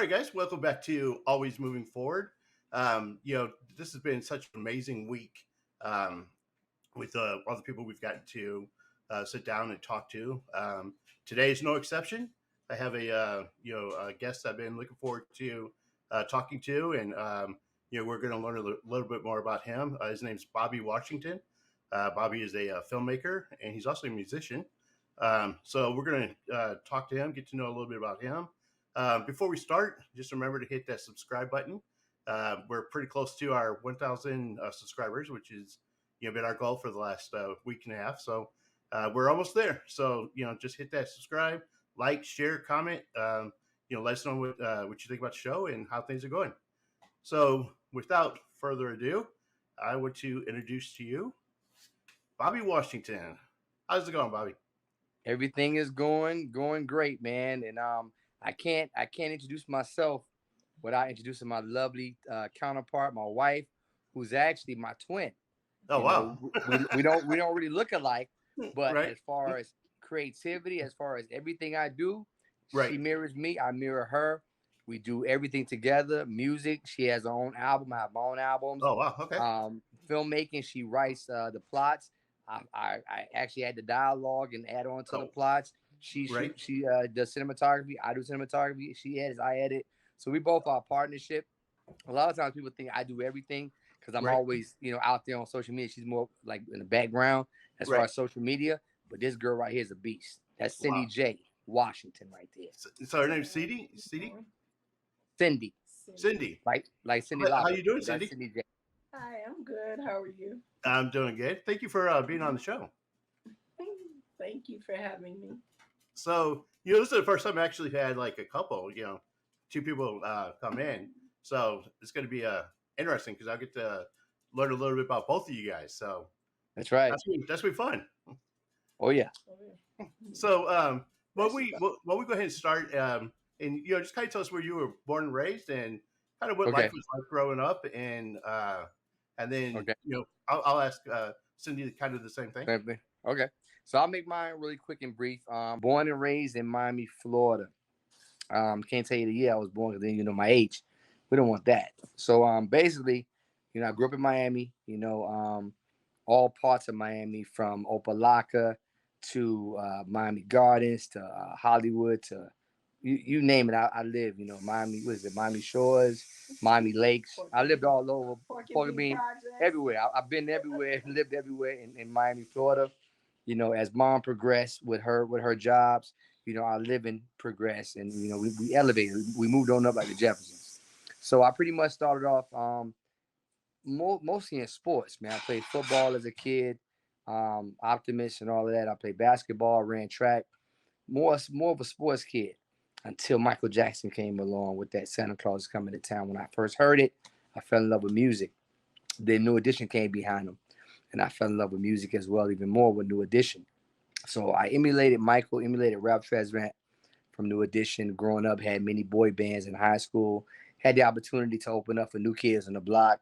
right, guys, welcome back to Always Moving Forward. This has been such an amazing week um, with all the people we've gotten to sit down and talk to. Today is no exception. I have a guest I've been looking forward to talking to, and we're going to learn a little bit more about him. His name's Bobby Washington. Bobby is a filmmaker, and he's also a musician. So we're going to talk to him, get to know a little bit about him. Before we start, just remember to hit that subscribe button. We're pretty close to our 1,000 subscribers, which is been our goal for the last week and a half. So we're almost there. So just hit that subscribe, like, share, comment. Let us know what you think about the show and how things are going. So without further ado, I want to introduce to you Bobby Washington. How's it going, Bobby? Everything is going great, man. And I can't introduce myself without introducing my lovely counterpart, my wife, who's actually my twin. Oh, You wow. know, we don't really look alike, but Right. as far as creativity, as far as everything I do, she Right. mirrors me, I mirror her. We do everything together. Music, she has her own album, I have my own albums. Oh, wow. Okay. Filmmaking, she writes the plots. I actually add the dialogue and add on to the Oh, plots. She right. shoot, she does cinematography. I do cinematography. She edits, I edit. So we both are a partnership. A lot of times people think I do everything because I'm Right. always, out there on social media. She's more like in the background as far Right. as social media. But this girl right here is a beast. That's Cindy Wow. J. Washington right there. So her name's CD. CD. Cindy, Cindy. like Cindy How you Lauper, doing, but that's Cindy? Cindy J. Hi, I'm good. How are you? I'm doing good. Thank you for being on the show. Thank you for having me. So this is the first time I actually had like a couple. Two people come in. So it's going to be interesting because I'll get to learn a little bit about both of you guys. So That's right. that's be fun. Oh yeah. Oh, yeah. So what Especially we about what we go ahead and start and just kind of tell us where you were born and raised and kind of what life Okay. was like growing up and then Okay. I'll ask Cindy kind of the same thing. Same thing. Okay. So I'll make mine really quick and brief. Born and raised in Miami, Florida. Can't tell you the year I was born because then you know my age. We don't want that. So basically, I grew up in Miami. All parts of Miami from Opalaka to Miami Gardens to Hollywood to you name it. I live. Miami. What is it? Miami Shores, Miami Lakes. I lived all over. Pork and Pork and Bean Bean, Projects. everywhere. I've been everywhere. Lived everywhere in Miami, Florida. As mom progressed with her jobs, our living progressed, and we elevated. We moved on up like the Jeffersons. So I pretty much started off mostly in sports. Man, I played football as a kid, optimist and all of that. I played basketball, ran track. More of a sports kid until Michael Jackson came along with that Santa Claus is Coming to Town. When I first heard it, I fell in love with music. Then New Edition came behind him, and I fell in love with music as well, even more with New Edition. So I emulated Michael, emulated Ralph Tresvant from New Edition. Growing up, had many boy bands in high school. Had the opportunity to open up for New Kids on the Block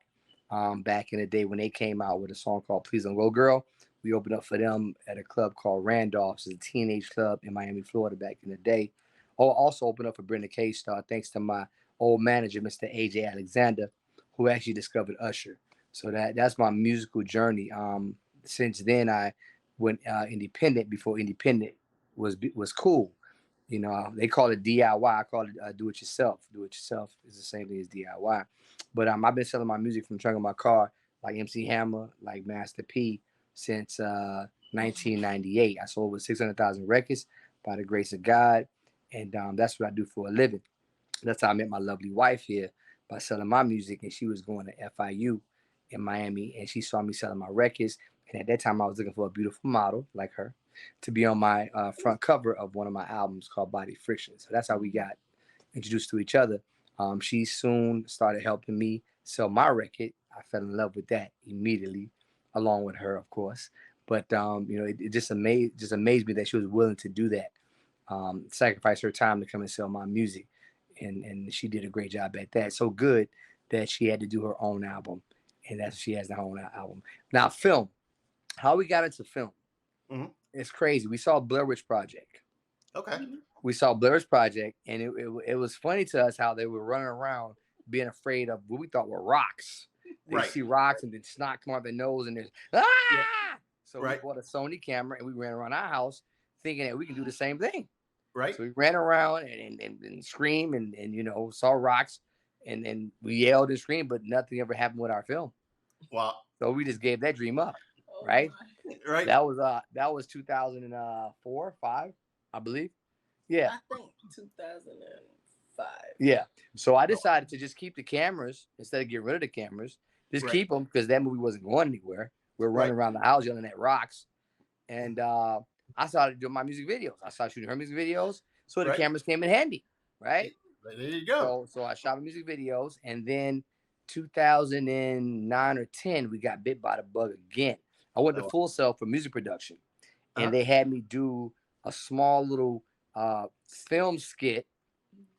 back in the day when they came out with a song called Please Don't Go Girl. We opened up for them at a club called Randolph's, a teenage club in Miami, Florida back in the day. Oh, also opened up for Brenda K. Star thanks to my old manager, Mr. AJ Alexander, who actually discovered Usher. So that's my musical journey. Since then, I went independent before independent was cool. They call it DIY. I call it do it yourself. Do it yourself is the same thing as DIY. But I've been selling my music from the trunk of my car, like MC Hammer, like Master P, since 1998. I sold over 600,000 records by the grace of God, and that's what I do for a living. That's how I met my lovely wife here by selling my music, and she was going to FIU in Miami, and she saw me selling my records. And at that time, I was looking for a beautiful model like her to be on my front cover of one of my albums called Body Friction. So that's how we got introduced to each other. She soon started helping me sell my record. I fell in love with that immediately, along with her, of course. But it just amazed me that she was willing to do that, sacrifice her time to come and sell my music, and she did a great job at that. So good that she had to do her own album, and that's she has her own album now. Film. How we got into film? Hmm. It's crazy. We saw Blair Witch Project. Okay. We saw Blair's project, and it was funny to us how they were running around being afraid of what we thought were rocks. They Right. see rocks and then snot come out their nose, and there's ah. Yeah. So we Right. bought a Sony camera and we ran around our house thinking that we can do the same thing. Right. So we ran around and screamed and saw rocks and we yelled and screamed, but nothing ever happened with our film. Wow. So we just gave that dream up, Oh right? my. Right. That was 2004, 5, I believe. Yeah. I think 2005. Yeah. So I decided to just keep the cameras instead of get rid of the cameras. Just Right. keep them because that movie wasn't going anywhere. We were running Right. around the house yelling at rocks. And I started doing my music videos. I started shooting her music videos. So the Right. cameras came in handy, right? There you go. So I shot my music videos. And then 2009 or 10, we got bit by the bug again. I went to Oh. Full Sail for music production. And Uh-huh. they had me do a small little film skit,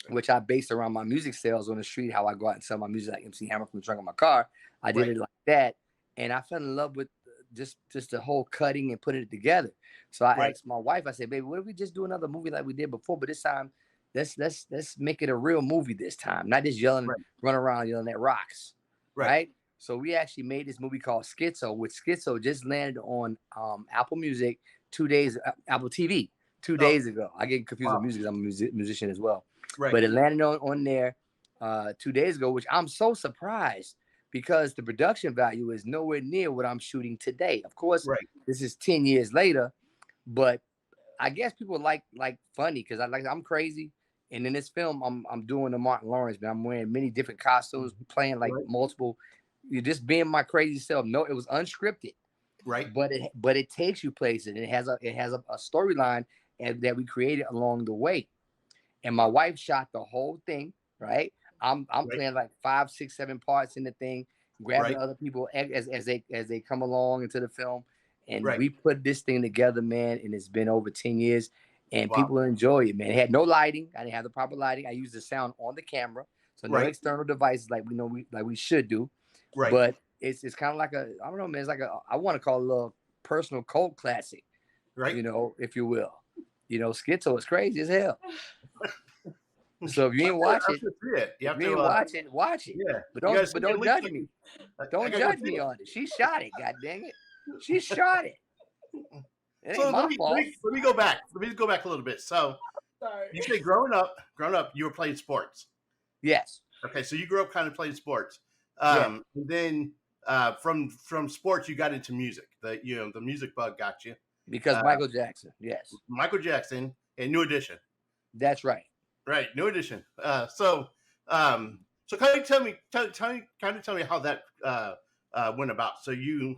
which I based around my music sales on the street, how I go out and sell my music like MC Hammer from the trunk of my car. I did Right. it like that. And I fell in love with just the whole cutting and putting it together. So I Right. asked my wife, I said, baby, what if we just do another movie like we did before? But this time, let's make it a real movie this time, not just yelling, Right. run around yelling at rocks. Right. Right. So we actually made this movie called Schizo, which Schizo just landed on Apple Music 2 days, Apple TV 2 days ago. I get confused Wow. with music. I'm a musician as well. Right. But it landed on there 2 days ago, which I'm so surprised because the production value is nowhere near what I'm shooting today. Of course, Right. this is 10 years later, but I guess people like funny because I'm crazy. And in this film, I'm doing the Martin Lawrence, but I'm wearing many different costumes, playing like Right. multiple. You're just being my crazy self. No, it was unscripted, Right. but it takes you places. It has a storyline that we created along the way. And my wife shot the whole thing, right? I'm Right. playing like 5, 6, 7 parts in the thing, grabbing Right. other people as they come along into the film, and Right. we put this thing together, man. And it's been over 10 years, and Wow. people enjoy it, man. It had no lighting. I didn't have the proper lighting. I used the sound on the camera, so no Right. external devices like we should do. Right. But it's kind of like I don't know, man. It's like I want to call it a little personal cult classic, Right. if you will. Schizo is crazy as hell. So if you ain't watch it, You have if you to ain't watch it. Yeah. But You don't guys but see don't it judge like- me. I Don't gotta go judge see me it. on it. She shot it. God dang it. She shot it. It So ain't my fault. let me go back. Let me go back a little bit. So Sorry. you say growing up, you were playing sports. Yes. Okay, so you grew up kind of playing sports. Yeah. And then from sports you got into music. The music bug got you. Because Michael Jackson. Yes. Michael Jackson and New Edition. That's right. Right, New Edition. So kind of tell me how that went about. So you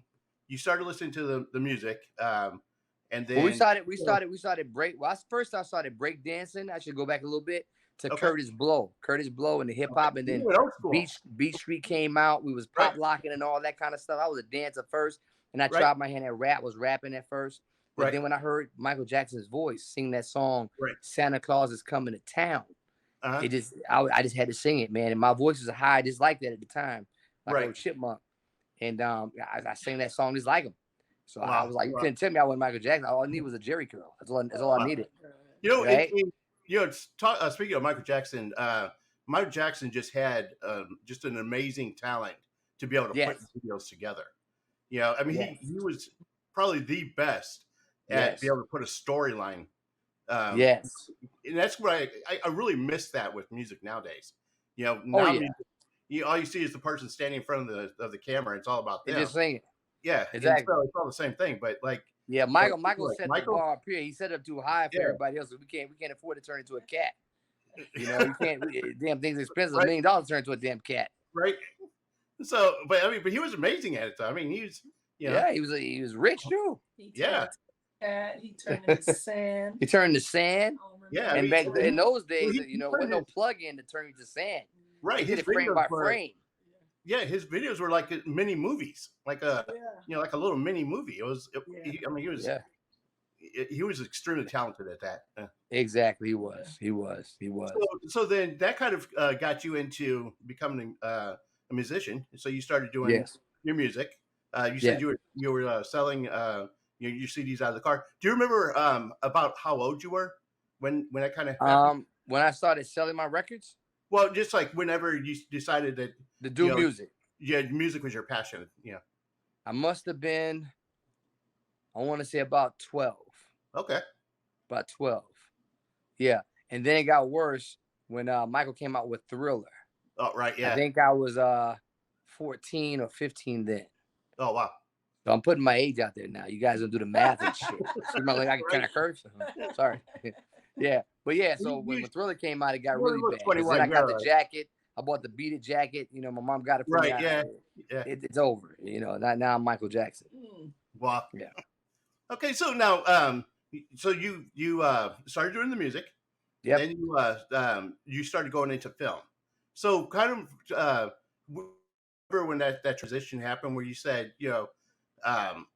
started listening to the music, and then Well, we started break. Well, first I started break dancing. I should go back a little bit to Okay. Curtis Blow and the hip hop, and then You went old school. Beach Street came out. We was pop locking and all that kind of stuff. I was a dancer first, and I Right. tried my hand at rap. Was rapping at first, but Right. then when I heard Michael Jackson's voice sing that song, Right. "Santa Claus is Coming to Town," Uh-huh. I just had to sing it, man. And my voice was high, just like that at the time, like Right. a chipmunk. And I sang that song just like him. So I Wow. was like, you Wow. couldn't tell me I wasn't Michael Jackson. All I needed was a Jerry curl. That's all I Wow. needed. You know, Right? speaking of Michael Jackson, Michael Jackson just had just an amazing talent to be able to Yes. put videos together. I mean, Yes. he was probably the best at Yes. being able to put a storyline. Yes. And that's what I really miss that with music nowadays. Now Oh, yeah. music, all you see is the person standing in front of the camera. It's all about They them. just sing it. Yeah, and Exactly. so it's all the same thing. But like, Yeah, Michael set Michael- the bar up here. He set it up too high for Yeah. everybody else. We can't afford to turn into a cat. You can't. Damn thing's expensive. Right. $1 million to turn into a damn cat. right? So, but he was amazing at it. Though. I mean, he was, Yeah, he was rich too. He turned Yeah. into a cat. He turned into sand. He turned to sand. I don't remember. Yeah, I And mean, back in those days, he wasn't no plug-in to turn you to sand. right. He did His it frame by videos were, frame. yeah, his videos were like mini movies, like a Yeah. like a little mini movie. It was. Yeah. He was. Yeah, He was extremely talented at that. exactly. He was. So then that kind of got you into becoming a musician. So you started doing Yes. your music. You said you were selling your CDs out of the car. Do you remember about how old you were when that kind of happened? When I started selling my records Well, just like whenever you decided that to you do know, music, yeah, music was your passion. Yeah. I must have been, I want to say about 12. Okay. About 12. Yeah. And then it got worse when Michael came out with Thriller. Oh, right. I Yeah. think I was 14 or 15 then. Oh, wow. So I'm putting my age out there now. You guys don't do the math and shit. So you're like, can I curse? Sorry. Yeah. But yeah, so You, when you, Thriller came out, it got you only really look bad. Because then 21. I got You're the all right. jacket. I bought the Beat It jacket. You know, my mom got it for me. Right. Yeah. Yeah. It's over. You know, now I'm Michael Jackson. Well, Yeah. okay. So now, so you started doing the music, and Yep. then you started going into film. So kind of remember when that transition happened, where you said, um,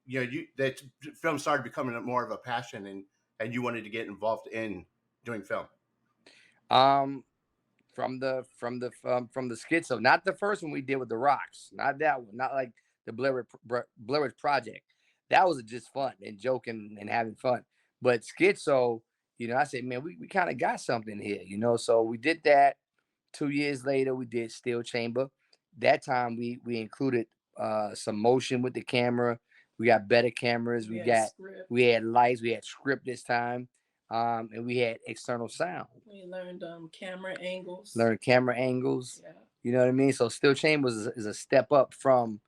you that film started becoming more of a passion, and you wanted to get involved in doing film. Um, from the schizo, not the first one we did with the Rocks, not that one, not like the Blair Witch Project. That was just fun and joking and having fun. But schizo, I said, man, we kind of got something here, So we did that. 2 years later, we did Steel Chamber. That time we included some motion with the camera. We got better cameras. We had lights. We had script this time, and we had external sound. We learned camera angles. Yeah. You know what I mean? So Steel Chambers is a step up from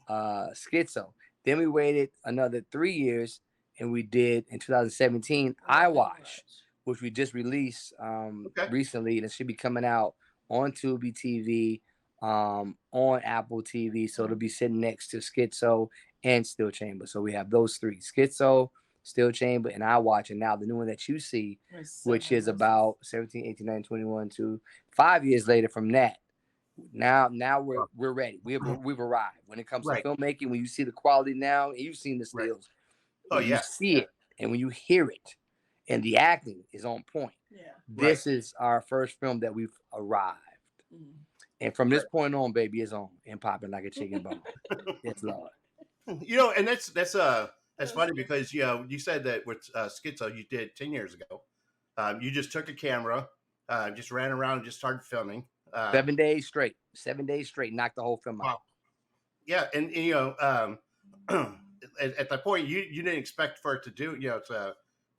Schizo. Then we waited another 3 years, and we did in 2017 I Watch, which we just released Okay. recently, and it should be coming out on Tubi TV, on Apple TV. So it'll be sitting next to Schizo and Steel Chamber. So we have those three: Schizo, Steel Chamber, and I Watch. And now the new one that you see, which is about 17, 18, 19, 21, 2, 5 years later from that. Now we're ready. We've arrived when it comes to Right. filmmaking. When you see the quality now, and you've seen the Right. stills, Oh, when you yeah. see it and when you hear it, and the acting is on point. Yeah. This is our first film that we've arrived. And from this point on, baby, it's on and popping like a chicken bone. It's Lord. And that's funny because you said that with Schizo you did 10 years ago. You just took a camera, just ran around and just started filming. 7 days straight. 7 days straight. Knocked the whole film out. Wow. Yeah, and at that point you didn't expect for it to do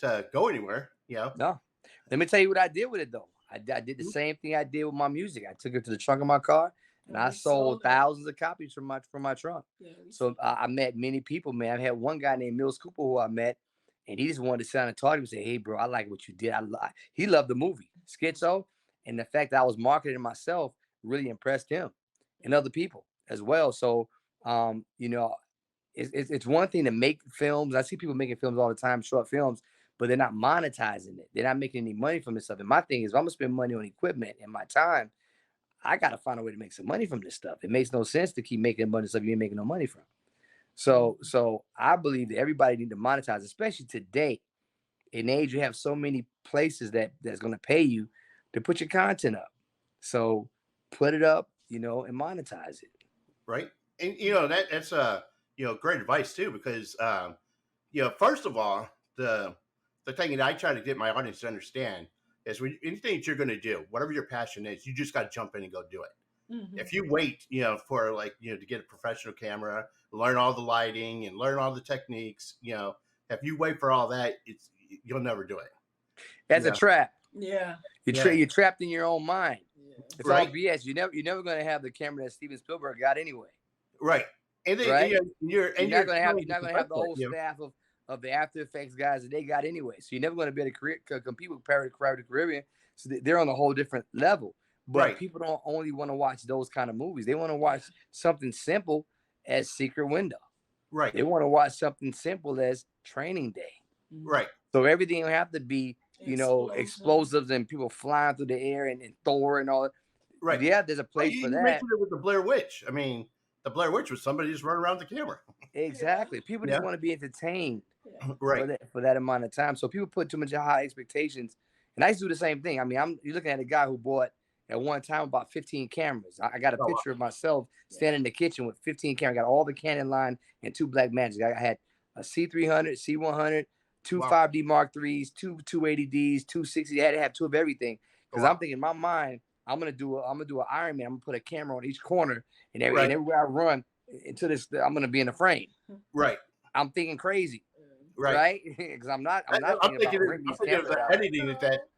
to go anywhere. No. Let me tell you what I did with it though. I did the same thing I did with my music. I took it to the trunk of my car, and I sold thousands of copies from my trunk. Yeah, so I met many people, man. I had one guy named Mills Cooper who I met, and he just wanted to sit down and talk to me and say, "Hey, bro, I like what you did. He loved the movie Schizo, and the fact that I was marketing myself really impressed him and other people as well. So, it's one thing to make films. I see people making films all the time, short films, but they're not monetizing it. They're not making any money from this stuff. And my thing is, if I'm gonna spend money on equipment and my time, I gotta find a way to make some money from this stuff. It makes no sense to keep making a bunch of stuff you ain't making no money from. So I believe that everybody need to monetize, especially today. In age, you have so many places that's gonna pay you to put your content up. So put it up, and monetize it. Right. And that's great advice too, because first of all, the thing that I try to get my audience to understand is when anything that you're going to do, whatever your passion is, you just got to jump in and go do it. Mm-hmm. If you wait, for to get a professional camera, learn all the lighting and learn all the techniques, if you wait for all that, you'll never do it. That's a trap. Yeah. You're trapped in your own mind. Yeah. It's right. all BS. You're never going to have the camera that Steven Spielberg got anyway. Right. And then, right? You're not going to have the whole staff of the After Effects guys that they got anyway. So you're never going to be able to compete with Pirates of the Caribbean. So they're on a whole different level. But people don't only want to watch those kind of movies. They want to watch something simple as Secret Window. Right. They want to watch something simple as Training Day. Right. So everything will have to be, explosives and people flying through the air and Thor and all that. Right. Yeah, there's a place for that. You mentioned it with the Blair Witch. I mean, the Blair Witch was somebody just running around the camera. Exactly. People just want to be entertained right. for that amount of time. So people put too much high expectations. And I used to do the same thing. I mean, you're looking at a guy who bought at one time about 15 cameras. I got a picture of myself standing in the kitchen with 15 cameras. I got all the Canon line and 2 Blackmagic. I had a C300, C100, two Wow. 5D Mark IIIs, two 280Ds, 260. I had to have two of everything because Wow. I'm thinking in my mind, I'm gonna do an Iron Man. I'm gonna put a camera on each corner, and Right. everywhere I run into this, I'm gonna be in the frame. Right. I'm thinking crazy, Right. right? Because I'm not thinking about renting I'm these thinking of cameras the out. editing at that.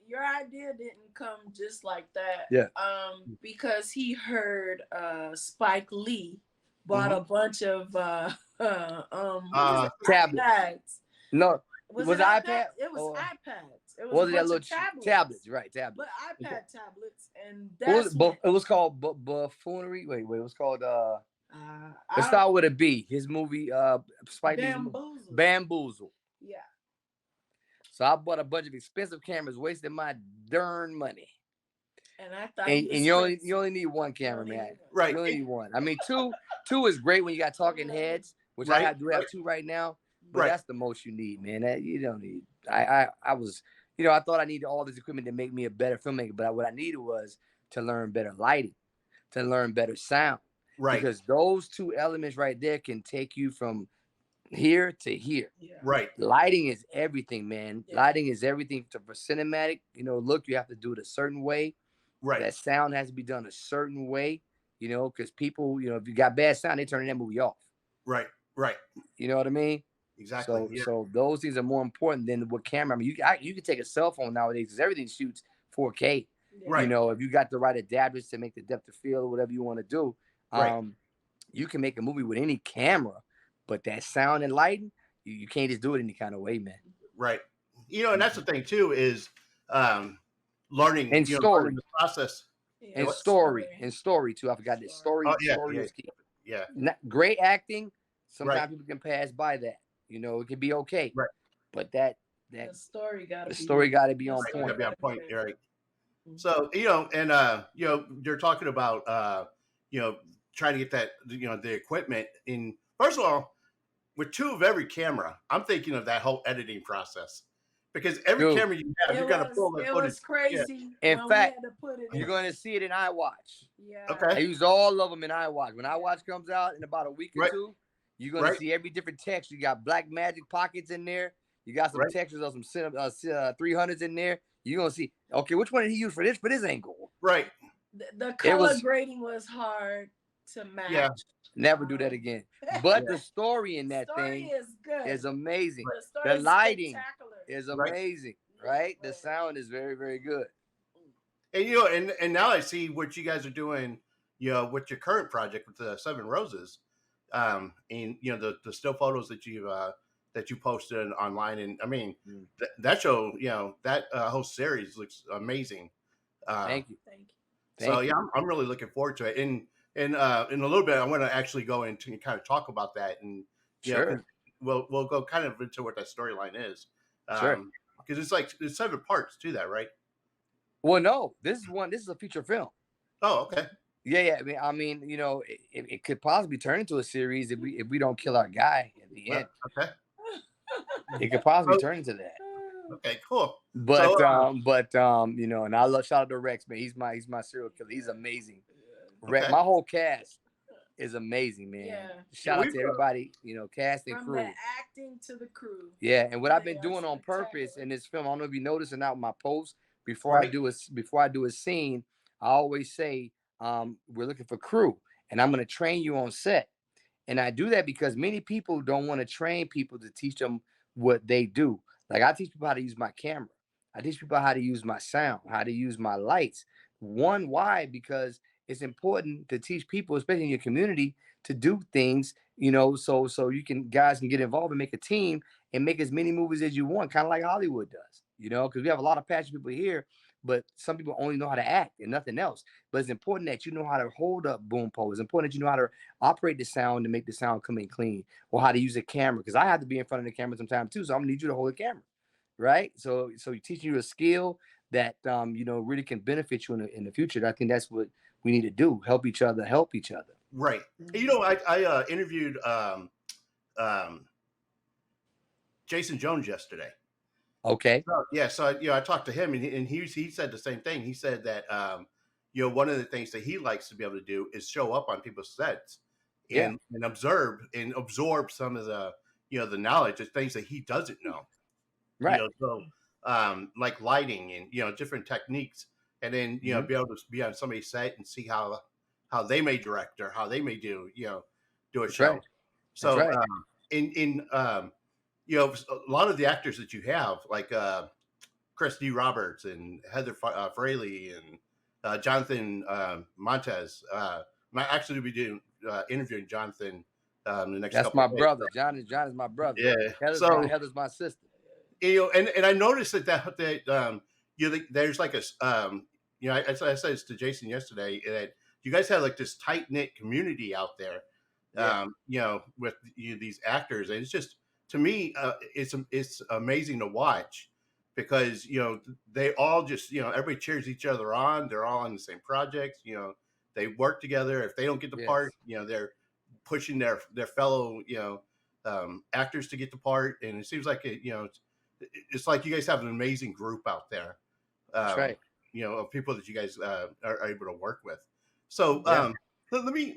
Your idea didn't come just like that. Yeah. Because he heard Spike Lee bought a bunch of Tablets. iPads. No, Was it it iPad? It was Or iPads. It was was it a that bunch little of tablets. tablets? Right, tablets. But iPad tablets, and What that's was, it was called buffoonery. Wait, it was called let's I start with a B. His movie, Spike Lee's movie, Bamboozle. Bamboozle. Yeah. So I bought a bunch of expensive cameras, wasted my darn money. And I thought And you only need one camera, only man. need one. Right. You only need one. I mean, two is great when you got talking heads, which Right, I do have two right now. But Right. that's the most you need, man. That you don't need. I was, I thought I needed all this equipment to make me a better filmmaker, but what I needed was to learn better lighting, to learn better sound. Right. Because those two elements right there can take you from here to here. Yeah. Right. Lighting is everything, man. Yeah. Lighting is everything for cinematic. Look, you have to do it a certain way. Right. That sound has to be done a certain way, because people, if you got bad sound, they turn that movie off. Right. Right. You know what I mean? Exactly. So those things are more important than what camera. I mean, you can take a cell phone nowadays because everything shoots 4K. Yeah. Right. If you got the right adapters to make the depth of field or whatever you want to do, Right. you can make a movie with any camera, but that sound and lighting, you can't just do it any kind of way, man. Right. And that's the thing too is learning And story. learning the process. Yeah. And story too. I forgot that story. Oh, yeah, Story yeah. is key. Yeah. Great acting. Sometimes Right. people can pass by that. It can be okay. Right. But that The story got to be on Right, point. gotta be on point. You're right. Mhm. So and you're talking about trying to get that the equipment in. First of all, with two of every camera, I'm thinking of that whole editing process because every Dude. camera you have, you got to pull that It footage. was crazy. In when fact, we had to put it You're in. going to see it in iWatch. Yeah. I Okay. use all of them in iWatch. When iWatch comes out in about a week or Right. two, you're going to Right. see every different text. You got black magic pockets in there. You got some Right. textures of some 300s in there. You're going to see, okay, which one did he use for this angle? Right. The color was- grading was hard to match. Yeah. Never do that again. But Yeah. the story in that story thing is good. is amazing. The story The is lighting spectacular. is Right. amazing, right? The sound is very, very good. And and now I see what you guys are doing, with your current project with the Seven Roses, and the still photos that you posted online, and I mean that show, that whole series looks amazing. Thank you. Thank you. So Thank yeah, I'm really looking forward to it. And in a little bit, I want to actually go into and kind of talk about that, and Sure. we'll go kind of into what that storyline is. Sure. Because it's 7 parts to that, right? Well, no, this is a feature film. Oh, okay. Yeah. I mean, it could possibly turn into a series if we don't kill our guy at the end. Okay. It could possibly turn into that. Okay. Cool. But So, and I love shout out to Rex, man. He's my serial killer. He's amazing. Rex, Okay. my whole cast is amazing, man. Yeah. Shout out we've, to everybody, cast and From crew. the acting to the crew. Yeah, and what I've been They are doing on purpose spectacular. in this film, I don't know if you noticed or not, my posts before Right. I do a scene, I always say, we're looking for crew, and I'm going to train you on set. And I do that because many people don't want to train people to teach them what they do. Like I teach people how to use my camera. I teach people how to use my sound, how to use my lights. Why? Because it's important to teach people, especially in your community, to do things, so you guys can get involved and make a team and make as many movies as you want, kind of like Hollywood does, because we have a lot of passionate people here, but some people only know how to act and nothing else. But it's important that you know how to hold up boom poles. It's important that you know how to operate the sound to make the sound come in clean, or how to use a camera, because I have to be in front of the camera sometimes too, so I'm gonna need you to hold the camera, right? So you teach you a skill that really can benefit you in the future. I think that's what we need to do: help each other. Right. I interviewed Jason Jones yesterday. Okay. So, yeah. So I talked to him, and he said the same thing. He said that one of the things that he likes to be able to do is show up on people's sets and observe and absorb some of the the knowledge of things that he doesn't know. Right. So like lighting and different techniques, and then Mm-hmm. be able to be on somebody's set and see how they may direct or how they may do a That's right. show. That's So right. in a lot of the actors that you have, like Chris D. Roberts and Heather Fraley and Jonathan Montez. I actually be doing interviewing Jonathan the next That's couple my of days. brother. John is my brother. Yeah. So Heather's my sister. and I noticed that there's like I said this to Jason yesterday, that you guys have like this tight knit community out there, Yeah. with these actors, and it's just, to me, it's amazing to watch, because they all just, everybody cheers each other on. They're all on the same projects. They work together. If they don't get the Yes. part, they're pushing their fellow actors to get the part, and it seems like it's like you guys have an amazing group out there, That's right. of people that you guys are able to work with. So Yeah. let me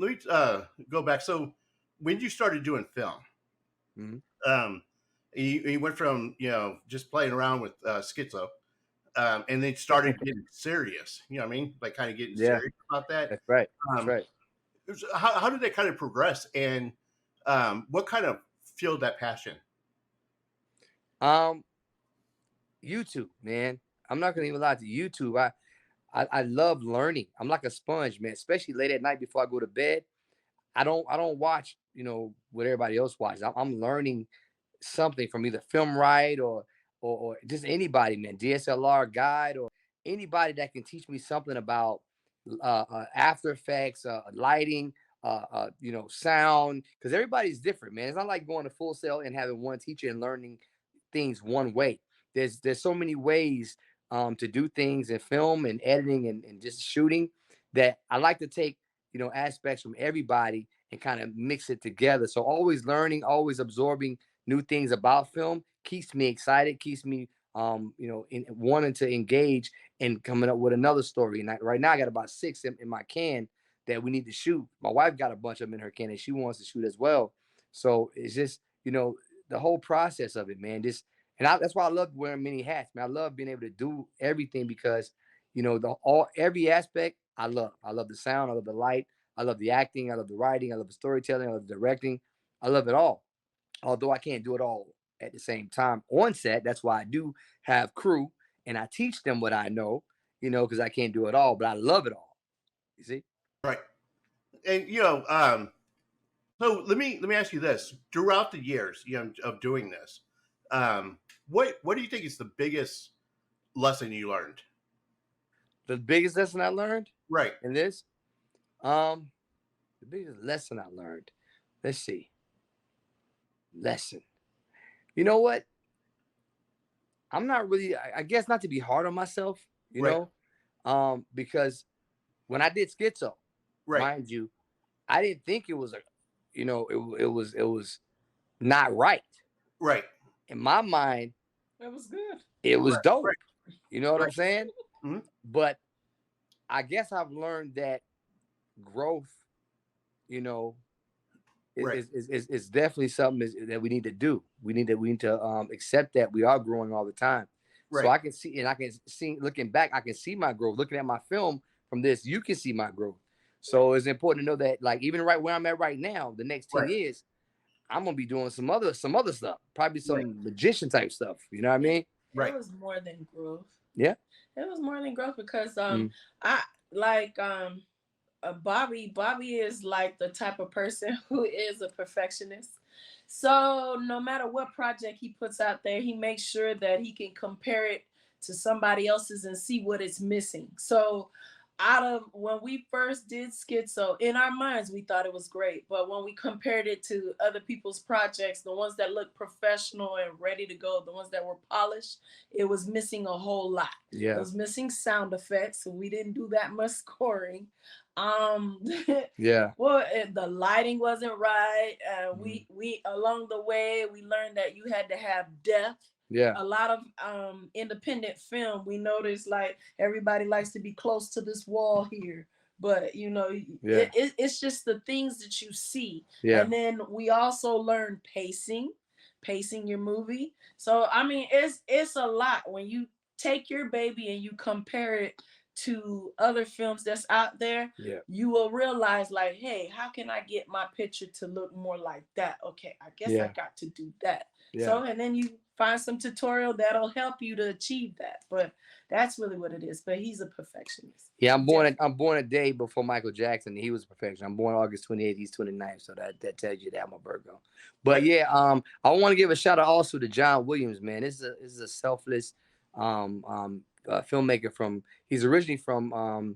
go back. So when you started doing film, Mm-hmm. um, you went from just playing around with schizo, and then started getting serious. You know what I mean? Like kind of getting Yeah. serious about that. That's right. That's Um, right. how did that kind of progress, and what kind of fueled that passion? Um, YouTube, man. I'm not gonna even lie to you. YouTube. I love learning. I'm like a sponge, man. Especially late at night before I go to bed. I don't watch, what everybody else watches. I'm learning something from either film right or just anybody, man. DSLR guide or anybody that can teach me something about After Effects, lighting, sound. Because everybody's different, man. It's not like going to Full Sail and having one teacher and learning things one way. There's so many ways to do things in film and editing and just shooting, that I like to take aspects from everybody and kind of mix it together. So always learning, always absorbing new things about film keeps me excited, keeps me in wanting to engage and coming up with another story. And right now I got about six in my can that we need to shoot. My wife got a bunch of them in her can and she wants to shoot as well. So it's just the whole process of it, man. That's why I love wearing many hats, man. I love being able to do everything because every aspect I love. I love the sound, I love the light, I love the acting, I love the writing, I love the storytelling, I love the directing. I love it all. Although I can't do it all at the same time on set. That's why I do have crew and I teach them what I know, because I can't do it all, but I love it all. You see? Right. And so let me ask you this: throughout the years, of doing this, what do you think is the biggest lesson you learned? The biggest lesson I learned Right. in this, um, the biggest lesson I learned. Let's see. Lesson. You know what? I'm not really. I guess not to be hard on myself. Right. Because when I did Schizo, Right. mind you, I didn't think it was it was not right. Right. In my mind, That was good. it was Right. dope. Right. You know what I'm Right. saying? Mhm. But I guess I've learned that growth, you know, Right. is definitely something that we need to do. We need to accept that we are growing all the time. So Right. I can see, and I can see, looking back, I can see my growth. Looking at my film from this, you can see my growth. So it's important to know that, like, even right where I'm at right now, the next 10 Right. years, I'm gonna be doing some other stuff, probably Right. some magician type stuff. You know what I mean? Right. It was more than growth. Yeah. It was more than growth because Mm. I like Bobby is like the type of person who is a perfectionist. So no matter what project he puts out there, he makes sure that he can compare it to somebody else's and see what it's missing. So out of when we first did Schizo, in our minds we thought it was great, but when we compared it to other people's projects, the ones that looked professional and ready to go, the ones that were polished, it was missing a whole lot. It Yeah. was missing sound effects, so we didn't do that much scoring. um Yeah. well, the lighting wasn't right. Mhm. We along the way we learned that you had to have depth. Yeah. A lot of independent film, we noticed like everybody likes to be close to this wall here, but Yeah. it's just the things that you see. Yeah. And then we also learned pacing, pacing your movie. So I mean, it's a lot when you take your baby and you compare it to other films that's out there. Yeah. You will realize like, hey, how can I get my picture to look more like that? Okay, I guess I Yeah. got to do that. Yeah. So and then you find some tutorial that'll help you to achieve that. But that's really what it is. But he's a perfectionist. Yeah, Definitely. I'm born a day before Michael Jackson. He was a perfection. I'm born August 28th. He's 29th. So that tells you that I'm a Virgo. But Right. yeah, I want to give a shout out also to John Williams, man. This is a selfless filmmaker from. He's originally from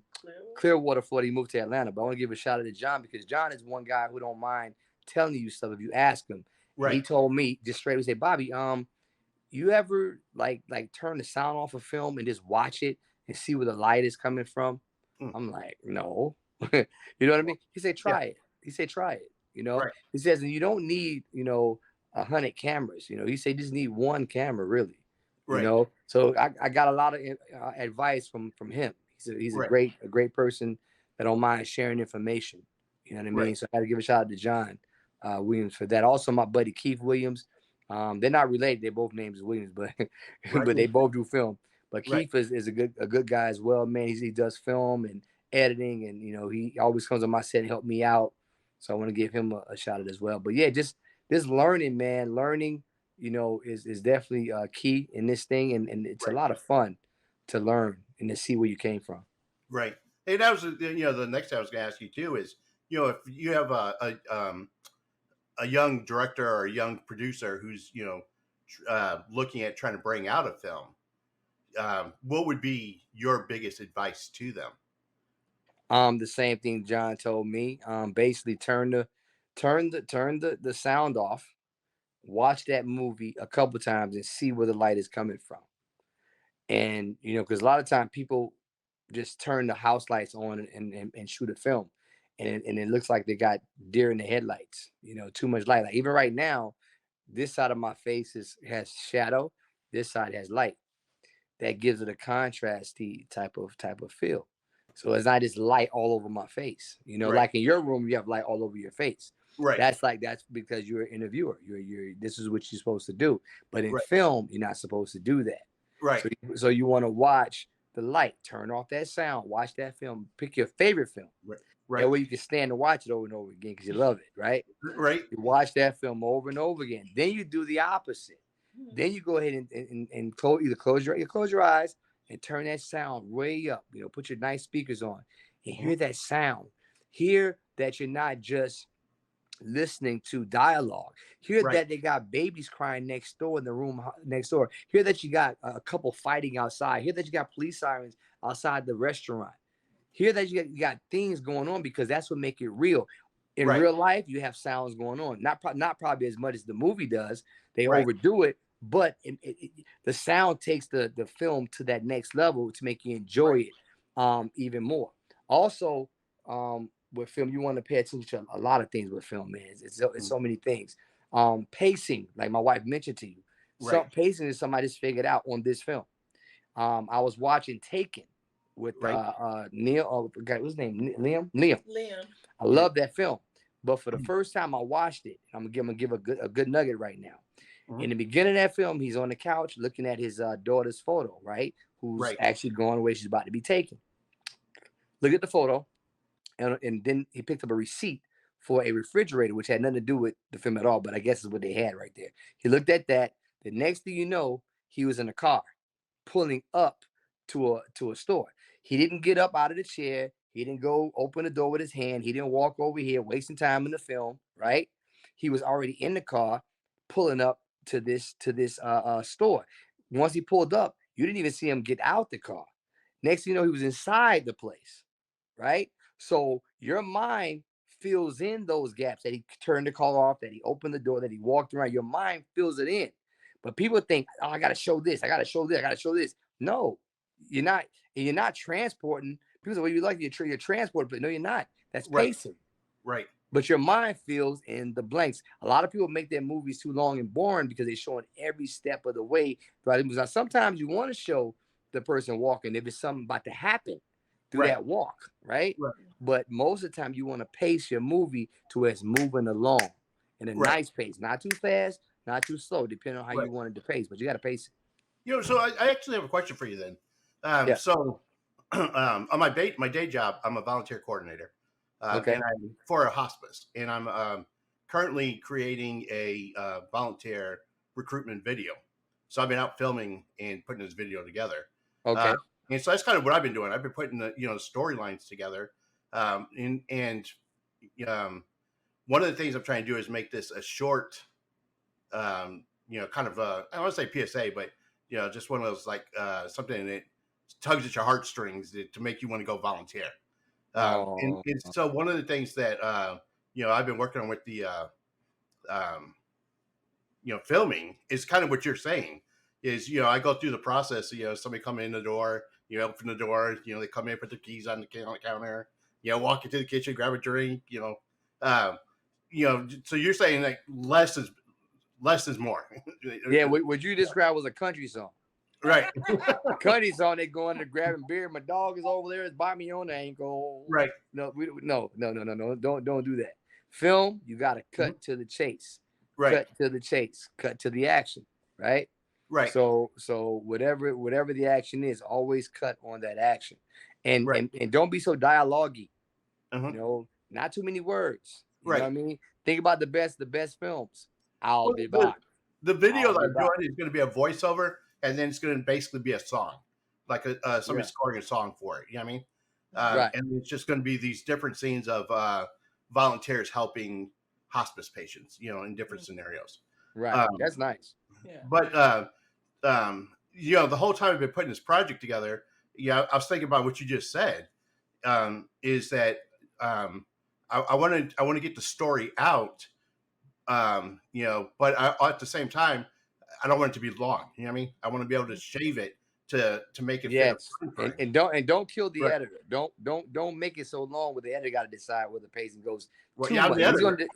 Clearwater, Florida. He moved to Atlanta. But I want to give a shout out to John because John is one guy who don't mind telling you stuff if you ask him. And he Right. told me just straight. He said, Bobby, you ever like turn the sound off a film and just watch it and see where the light is coming from? Mm. I'm like, no. You know what I mean? He said, Yeah. try it. He said, try it. You know, Right. he says, and you don't need, 100 cameras. You know, he said, you just need one camera, really. You Right. know, so I got a lot of advice from him. He's a Right. great person that don't mind sharing information. You know what I mean? Right. So I got to give a shout out to John Williams for that. Also, my buddy Keith Williams. They're not related. They both names is Williams, but Right. but they both do film. But Right. Keith is a good guy as well, man. He does film and editing, and he always comes on my set and help me out. So I want to give him a shout out as well. But yeah, just this learning, man. Learning, is definitely key in this thing, and it's a Right. lot of fun to learn and to see where you came from. Right. Hey, that was the next thing I was going to ask you too is if you have a young director or a young producer who's looking at trying to bring out a film, what would be your biggest advice to them? The same thing John told me. Basically turn the sound off, watch that movie a couple times and see where the light is coming from. And because a lot of time people just turn the house lights on and shoot a film, and it looks like they got deer in the headlights. Too much light. Like even right now, this side of my face has shadow, this side has light. That gives it a contrasty type of feel. So it's not just light all over my face. Right. Like in your room, you have light all over your face. Right. That's because you're an interviewer. You're this is what you're supposed to do. But in Right. film, you're not supposed to do that. Right. So you want to watch the light, turn off that sound, watch that film, pick your favorite film. Right. That Right. way you can stand and watch it over and over again because you love it, right? Right. You watch that film over and over again. Then you do the opposite. Then you go ahead and close your eyes and turn that sound way up. Put your nice speakers on and hear that sound. Hear that you're not just listening to dialogue. Hear Right. that they got babies crying next door in the room next door. Hear that you got a couple fighting outside. Hear that you got police sirens outside the restaurant. Hear that you got things going on because that's what make it real. In Right. real life, you have sounds going on. Not probably as much as the movie does. They Right. overdo it, but the sound takes the film to that next level to make you enjoy it even more. Also, with film, you want to pay attention to a lot of things with film, man. It's so many things. Pacing, like my wife mentioned to you. So Right. pacing is something I just figured out on this film. I was watching Taken with Right. Neil. Oh, what's his name? Liam. Liam. Liam. I love that film, but for the first time I watched it, I'm gonna give a good nugget right now. Mhm. In the beginning of that film, he's on the couch looking at his daughter's photo, right? Who's Right. actually going away. She's about to be taken. Look at the photo, and then he picked up a receipt for a refrigerator, which had nothing to do with the film at all, but I guess is what they had right there. He looked at that. The next thing you know, he was in a car pulling up to a store. He didn't get up out of the chair. He didn't go open the door with his hand. He didn't walk over here, wasting time in the film, right? He was already in the car, pulling up to this store. Once he pulled up, you didn't even see him get out the car. Next thing you know, he was inside the place, right? So your mind fills in those gaps that he turned the car off, that he opened the door, that he walked around. Your mind fills it in. But people think, oh, I got to show this. I got to show this. I got to show this. No, you're not. And you're not transporting. People say, well, you like your transport, but no, you're not. That's Right. pacing. Right. But your mind fills in the blanks. A lot of people make their movies too long and boring because they're showing every step of the way. Right? Now, sometimes you want to show the person walking if it's something about to happen through Right. that walk, right? Right. But most of the time, you want to pace your movie to where it's moving along in a Right. nice pace, not too fast, not too slow, depending on how Right. you wanted to pace. But you got to pace it. So I actually have a question for you then. Yeah. So on my day job, I'm a volunteer coordinator, Okay. and I'm for a hospice, and I'm currently creating a volunteer recruitment video. So I've been out filming and putting this video together. Uh, Okay. and so that's kind of what I've been doing. I've been putting the storylines together, and one of the things I'm trying to do is make this a short, kind of I don't want to say PSA, but just one of those like something that tugs at your heartstrings to make you want to go volunteer. And Oh. so one of the things that I've been working on with the um, filming is kind of what you're saying. Is I go through the process. Somebody come in the door, open the door. They come in, put their keys on the counter. Walk into the kitchen, grab a drink. Um, so you're saying like less is more. Yeah. What you described was a country song. Right. A country song. They go in there grabbing beer. My dog is over there. It's biting me on the ankle. Right. No. No. Don't do that. Film. You got to cut to the chase. Right. Cut to the chase. Cut to the action. Right. Right. So whatever the action is, always cut on that action, and Right. and don't be so dialogue-y. Uh-huh. Not too many words. You Right. know what I mean? Think about the best films. I'll be back. The video I'll that be I'm back. doing is going to be a voiceover, and then it's going to basically be a song, like somebody scoring a song for it. You know what I mean? Right. And it's just going to be these different scenes of volunteers helping hospice patients, in different scenarios. Right. That's nice. Yeah. But the whole time I've been putting this project together, I was thinking about what you just said. Is that I want to get the story out, but at the same time, I don't want it to be long. You know what I mean? I want to be able to shave it to make it Yes, fit. and don't kill the Right. editor. Don't make it so long where the editor got to decide where the pacing goes. Well, Too yeah, I'm much. the editor.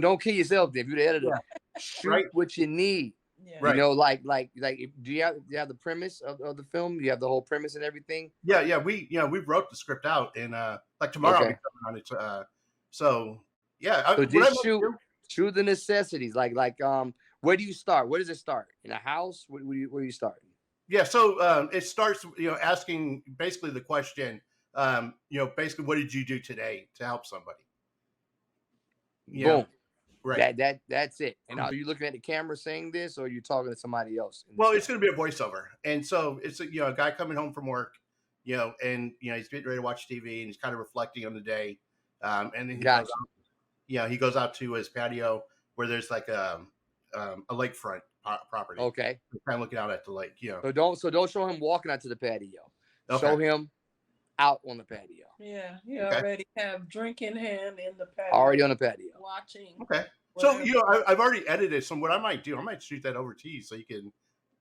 Don't kill yourself. If you're the editor, Yeah. shoot Right. what you need. Yeah. Right. Do you have the premise of the film? Do you have the whole premise and everything? Yeah. We wrote the script out, and like tomorrow I'll be coming on it. So yeah. So just shoot the necessities. Where do you start? Where does it start? In a house? Where do you start? Yeah, so it starts, asking basically the question, basically, what did you do today to help somebody? Boom. Right. That's it. And are you looking at the camera saying this, or are you talking to somebody else? Well, it's going to be a voiceover, and so it's a guy coming home from work, and he's getting ready to watch TV, and he's kind of reflecting on the day, and then he goes out to his patio where there's like a lakefront property. Okay. Kind of looking out at the lake. So don't show him walking out to the patio. Okay. Show him out on the patio. Yeah, he already have drink in hand in the patio. Already on the patio. Watching. Okay. So I've already edited. So what I might do, I might shoot that over to you so you can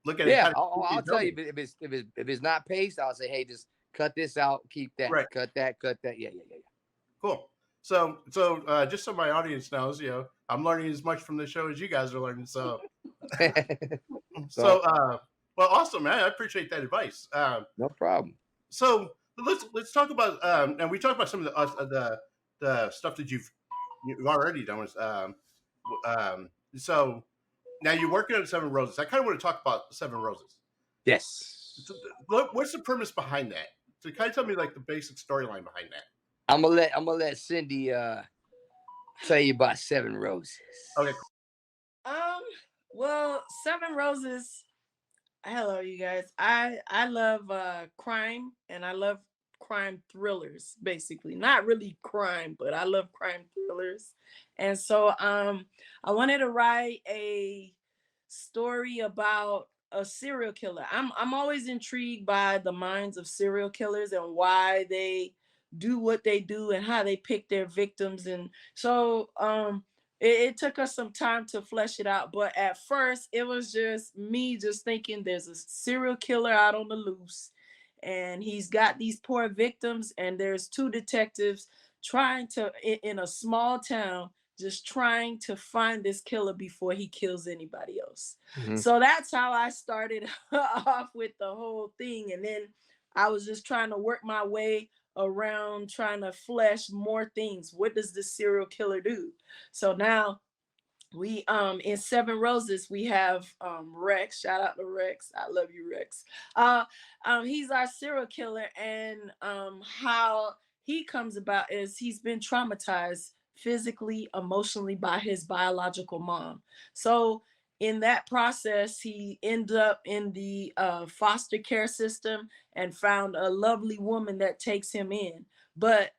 look at it. Yeah, I'll tell you if it's not paced, I'll say, hey, just cut this out, keep that, Right. cut that. Yeah. Cool. So just so my audience knows, I'm learning as much from the show as you guys are learning. So well, awesome, man. I appreciate that advice. No problem. So let's talk about and we talked about some of the stuff that you've already done. So now you're working on 7 Roses. I kind of want to talk about 7 Roses. Yes. So what's the premise behind that? So kind of tell me like the basic storyline behind that. I'm gonna let Cindy tell you about 7 Roses. Okay. Well, 7 Roses. Hello, you guys. I love crime, and I love crime thrillers. Basically, not really crime, but I love crime thrillers. And so I wanted to write a story about a serial killer. I'm always intrigued by the minds of serial killers and why they do what they do and how they pick their victims. And so it took us some time to flesh it out, but at first it was just me just thinking there's a serial killer out on the loose, and he's got these poor victims, and there's 2 detectives trying to in a small town, just trying to find this killer before he kills anybody else. Mhm. So that's how I started off with the whole thing, and then I was just trying to work my way around trying to flesh more things. What does this serial killer do? So now we in Seven Roses we have Rex. Shout out to Rex. I love you, Rex. uh he's our serial killer, and how he comes about is he's been traumatized physically, emotionally by his biological mom. So in that process he ended up in the foster care system and found a lovely woman that takes him in. But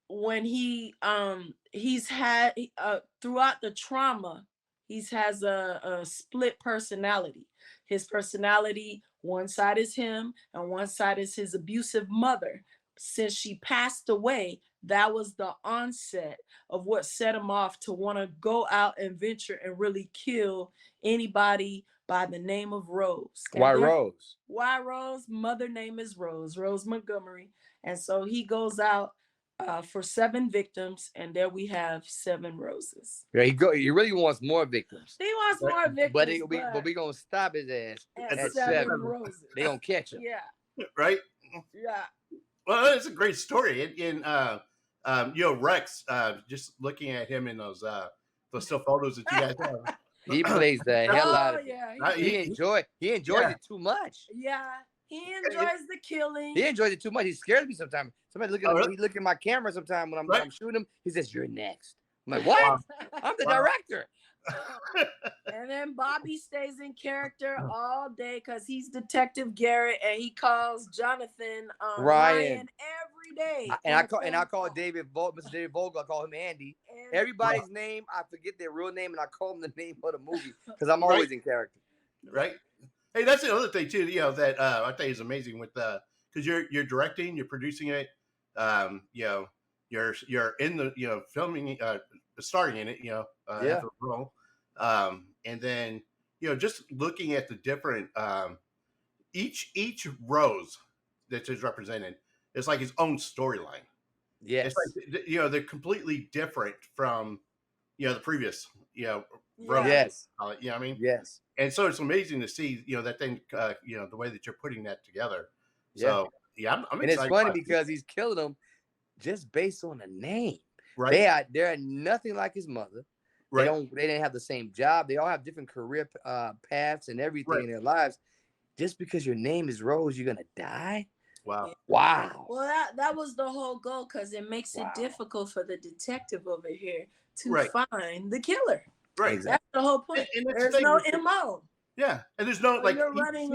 when he's had throughout the trauma, he's has a split personality. His personality, one side is him and one side is his abusive mother. Since she passed away, that was the onset of what set him off to want to go out and venture and really kill anybody by the name of Rose. Why Rose? Why Rose? Mother name is Rose, Rose Montgomery. And so he goes out for 7 victims, and there we have 7 roses. Yeah, he really wants more victims. He wants more victims, but we gonna stop his ass at 7 roses. They gonna catch him. Yeah. Right. Yeah. Well, it's a great story. Rex. Just looking at him in those still photos that you guys have. He plays the hell out of it. Yeah, he enjoys it too much. Yeah. He enjoys the killing. He enjoys it too much. He scares me sometimes. Somebody he look at my camera sometimes when I'm shooting him. He says, "You're next." I'm like, "What? I'm the director." And then Bobby stays in character all day because he's Detective Garrett, and he calls Jonathan Ryan every day. And I call David Mr. David Vogel. I call him Andy. And everybody's name, I forget their real name, and I call him the name of the movie because I'm always in character. Right. Hey, that's the other thing too. That I think is amazing with because you're directing, you're producing it. You're in the filming, starring in it. Have a role. And then just looking at the different each rose that is represented is like its own storyline. Yes, it's like, they're completely different from the previous rose. Yes, you know what I mean? Yes. And so it's amazing to see that thing the way that you're putting that together. So I'm and excited. It's funny because he's killing them just based on the name. Right. They're nothing like his mother. Right. They didn't have the same job. They all have different career paths and everything in their lives. Just because your name is Rose, you're gonna die? Wow. Well, that was the whole goal, because it makes it difficult for the detective over here to find the killer. Right. Exactly. That's the whole point. There's no MO. Yeah, and there's no you're running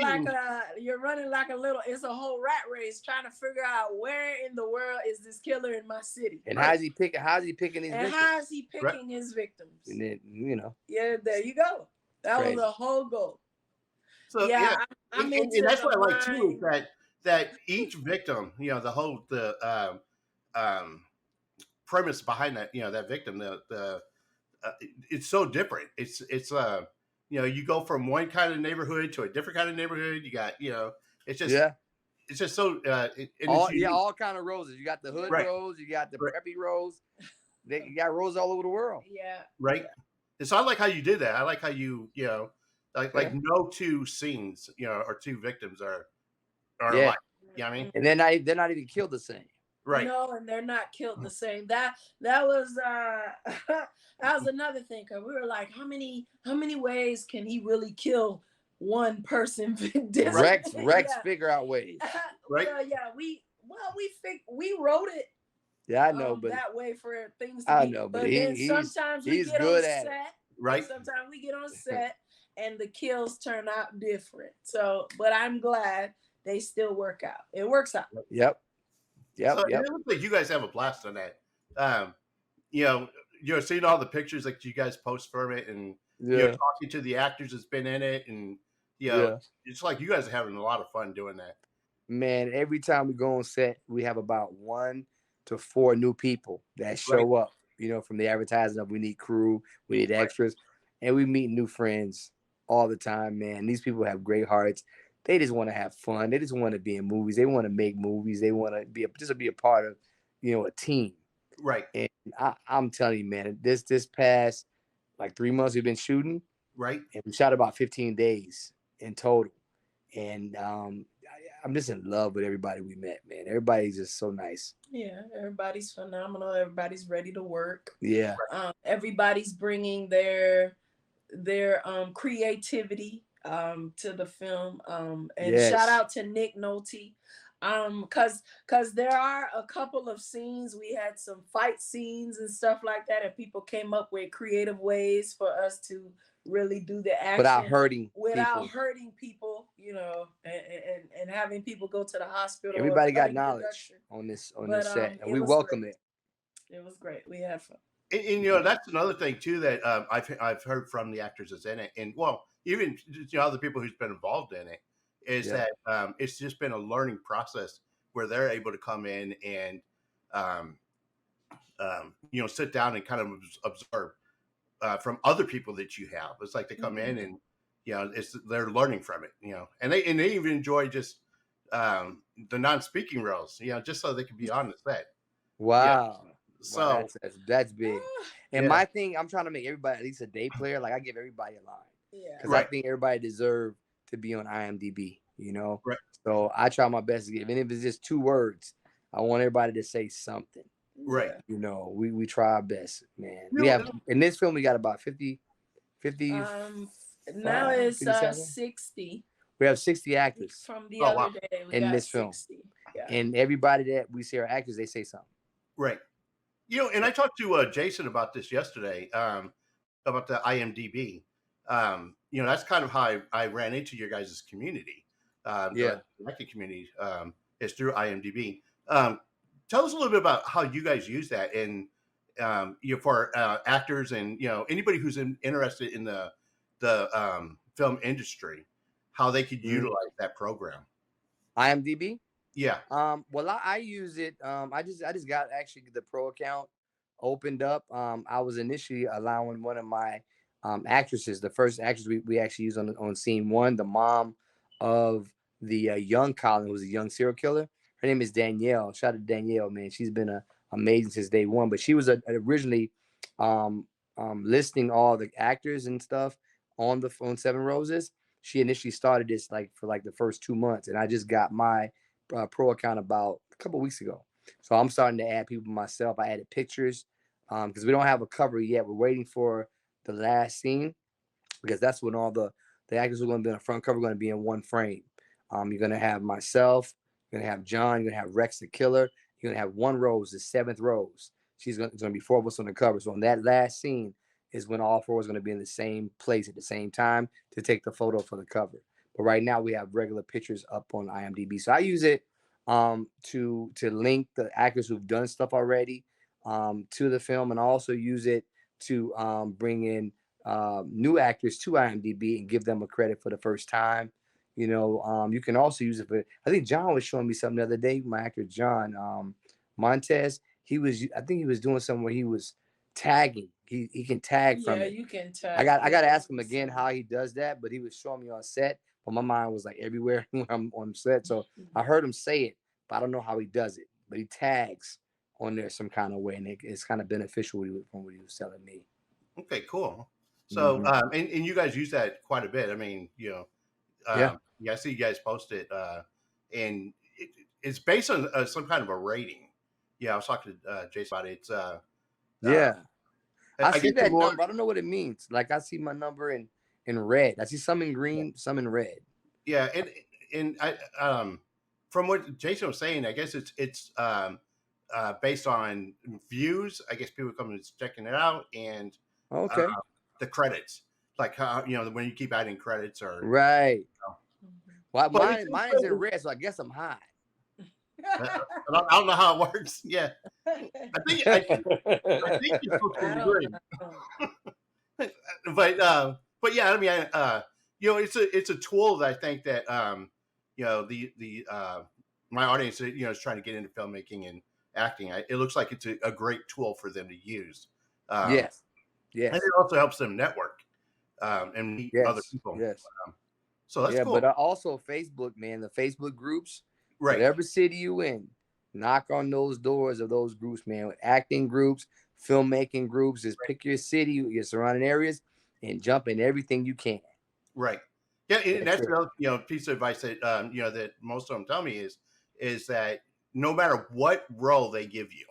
like a little. It's a whole rat race trying to figure out where in the world is this killer in my city. And how's he picking his victims? How is he picking his victims? And then Yeah, there you go. That was the whole goal. So I'm and that's what I like too. That each victim, the premise behind that, that victim, it's so different. It's you go from one kind of neighborhood to a different kind of neighborhood. You got, it's just it's just so all kind of roses. You got the hood rose, you got the preppy rose. You got roses all over the world. Yeah. Right. And so I like how you did that. I like how you like no two scenes, or two victims are alike. You know what I mean? And they're not even killed the same. Right. No, and they're not killed the same. That was that was another thing, because we were like, how many ways can he really kill one person? Rex figure out ways. Right. We wrote it. Yeah, I know, but that way for things to be. But then sometimes we get good on at set. It. Right. Sometimes we get on set and the kills turn out different. So, but I'm glad they still work out. It works out. Yep. So it looks like you guys have a blast on that. You're seeing all the pictures that you guys post from it, and you're talking to the actors that's been in it, and it's like you guys are having a lot of fun doing that. Man, every time we go on set, we have about 1 to 4 new people that show up. From the advertising of we need crew, we need extras, and we meet new friends all the time. Man, these people have great hearts. They just want to have fun. They just want to be in movies. They want to make movies. They want to be a part of, a team. Right. And I'm telling you, man, this past like 3 months we've been shooting. Right. And we shot about 15 days in total. And I'm just in love with everybody we met, man. Everybody's just so nice. Yeah, everybody's phenomenal. Everybody's ready to work. Yeah. Everybody's bringing their creativity to the film. And shout out to Nick Nolte. Cause there are a couple of scenes, we had some fight scenes and stuff like that, and people came up with creative ways for us to really do the action without hurting people, you know, and having people go to the hospital. Everybody got knowledge on this set, and we welcome it. It was great. We had fun. And you know, that's another thing too that I've heard from the actors that's in it, and well, even other people who's been involved in it, is that it's just been a learning process where they're able to come in and sit down and kind of observe from other people that you have. It's like they come in and they're learning from it, and they even enjoy just the non-speaking roles, just so they can be on the set. Wow. Yeah. So that's big. And my thing, I'm trying to make everybody at least a day player. Like I give everybody a line. Yeah. Because I think everybody deserves to be on IMDb, Right. So I try my best to give, and if it's just 2 words, I want everybody to say something. Right. We try our best, man. We have in this film we got about 50 now it's 60. We have 60 actors from the other day in this 60. film. Yeah. And everybody that we see are actors, they say something. Right. And I talked to Jason about this yesterday, about the IMDb. That's kind of how I ran into your guys' community. The connected community is through IMDb. Tell us a little bit about how you guys use that, and for actors and anybody who's interested in the film industry, how they could utilize that program. IMDb. Yeah. Well, I use it. I just got actually the pro account opened up. I was initially allowing one of my actresses, the first actress we actually used on scene 1, the mom of the young Colin, who was a young serial killer. Her name is Danielle. Shout out to Danielle, man. She's been amazing since day 1. But she was originally listing all the actors and stuff on 7 Roses. She initially started this for the first 2 months, and I just got my pro account about a couple weeks ago. So I'm starting to add people myself. I added pictures because we don't have a cover yet. We're waiting for the last scene because that's when all the actors who are going to be on the front cover are going to be in one frame. You're going to have myself. You're going to have John. You're going to have Rex the Killer. You're going to have one Rose, the 7th Rose. It's going to be 4 of us on the cover. So on that last scene is when all 4 is going to be in the same place at the same time to take the photo for the cover. But right now we have regular pictures up on IMDb. So I use it to link the actors who've done stuff already to the film, and also use it to bring in new actors to IMDb and give them a credit for the first time. You can also use it for, I think John was showing me something the other day, my actor John Montez. I think he was doing something where he was tagging. He can tag from it. Yeah, you can tag. I got to ask him again how he does that, but he was showing me on set. But my mind was everywhere when I'm on set. So I heard him say it, but I don't know how he does it. But he tags on there some kind of way, and it's kind of beneficial from what he was telling me. Okay, cool. So, and you guys use that quite a bit. I mean, I see you guys post it, and it's based on some kind of a rating. Yeah, I was talking to Jason about it. It's I see that number. I don't know what it means. I see my number in red. I see some in green, some in red. Yeah, and I from what Jason was saying, I guess it's based on views. I guess people come and checking it out, and the credits, how when you keep adding credits or right. Well, mine is in red, so I guess I'm high. I don't know how it works. Yeah, I think you're supposed to be green. But yeah, I mean, it's a tool that I think that my audience is trying to get into filmmaking and acting. It looks like it's a great tool for them to use. Yes, and it also helps them network and meet other people. Yes, so that's cool. But also Facebook, man, the Facebook groups. Right. Whatever city you in, knock on those doors of those groups, man. Acting groups, filmmaking groups. Just pick your city, your surrounding areas, and jump in everything you can. Right. Yeah, and that's another piece of advice that that most of them tell me is that no matter what role they give you.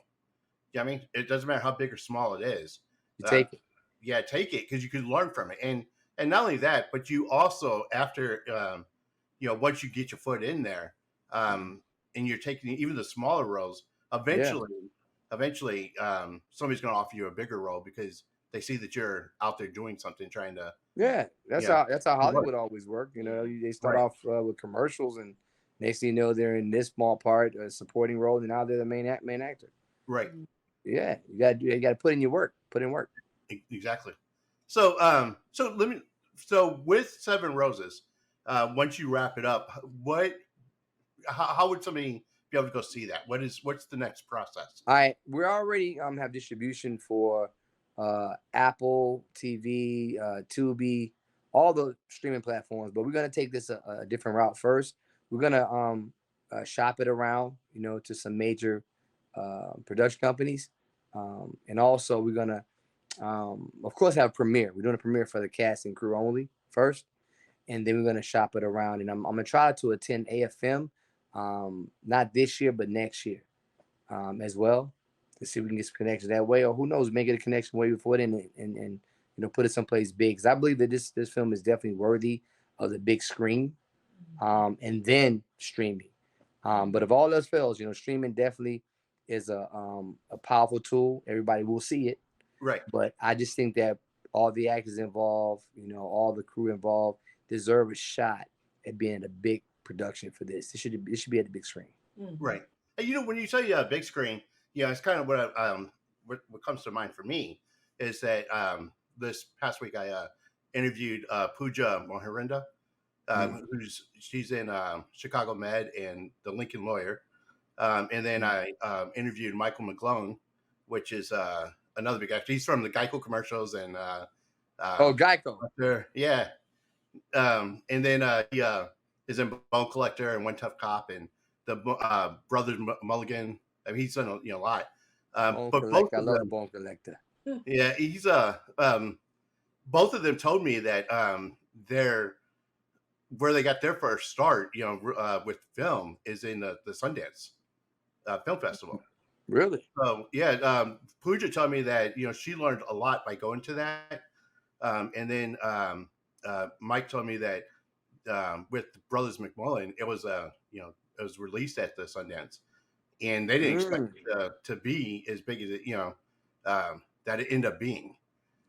I mean, it doesn't matter how big or small it is. You take it. Yeah, take it because you can learn from it, and not only that, but you also after once you get your foot in there, and you're taking even the smaller roles, eventually, somebody's going to offer you a bigger role because they see that you're out there doing something, trying to. Yeah, that's how Hollywood always work. You know, they start Right. off with commercials, and next thing you know, they're in this small part, a supporting role, and now they're the main actor. Right. Yeah, you got to put in your work. Put in work. Exactly. So, so with Seven Roses, once you wrap it up, how would somebody be able to go see that? What's the next process? All right, we already have distribution for Apple TV, Tubi, all the streaming platforms, but we're gonna take this a different route first. We're gonna shop it around, to some major production companies, and also we're gonna, of course, have a premiere. We're doing a premiere for the cast and crew only first, and then we're gonna shop it around. And I'm gonna try to attend AFM, not this year, but next year, as well, to see if we can get some connections that way, or who knows, make it a connection way before then, and put it someplace big. Because I believe that this film is definitely worthy of the big screen, and then streaming. But if all else fails, streaming definitely is a powerful tool. Everybody will see it, Right. but I just think that all the actors involved, all the crew involved, deserve a shot at being a big production for this. It should be at the big screen. Right. And when you say big screen, it's kind of what comes to mind for me is that this past week I interviewed Pooja Mohirinda, she's in Chicago Med and The Lincoln Lawyer, and then I interviewed Michael McGlone, which is another big actor. He's from the Geico commercials and Geico. Yeah. And then he is in Bone Collector and One Tough Cop and the Brothers Mulligan. I mean, he's done a lot. Bone But Collector. both I of love them, Bone Collector. yeah, he's both of them told me that they're where they got their first start, with film is in the Sundance Film Festival. Really? So yeah, Pooja told me that she learned a lot by going to that, and then Mike told me that with Brothers McMullen, it was it was released at the Sundance, and they didn't expect it to be as big as it that it ended up being.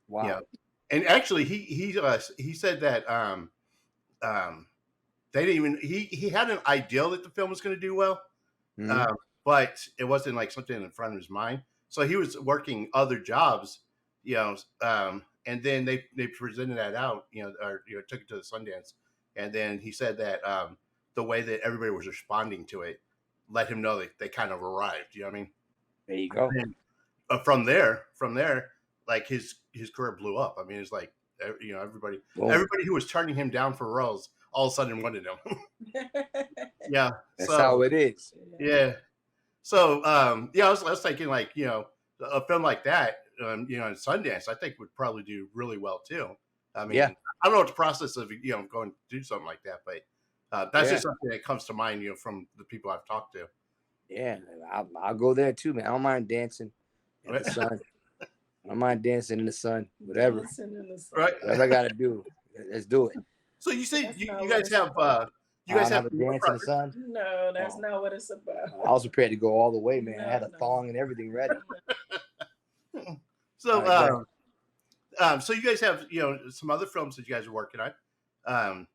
Wow. And actually, he said that they didn't even he had an idea that the film was going to do well, but it wasn't like something in front of his mind. So he was working other jobs, and then they presented that out, or took it to the Sundance, and then he said that the way that everybody was responding to it let him know that they kind of arrived. You know what I mean? There you go. And from there, like his career blew up. I mean, it's like everybody who was turning him down for roles all of a sudden wanted him. Yeah, that's how it is. Yeah. So I was thinking like a film like that, in Sundance, I think would probably do really well too. I mean, I don't know what the process of going to do something like that, but that's just something that comes to mind, from the people I've talked to. Yeah, I'll go there too, man. I don't mind dancing in the sun. I don't mind dancing in the sun. Whatever. Right. Whatever I gotta do. Let's do it. So you say you guys have a dance in the sun? No, that's not what it's about. I was prepared to go all the way, man. I had a thong and everything ready. So so you guys have some other films that you guys are working on.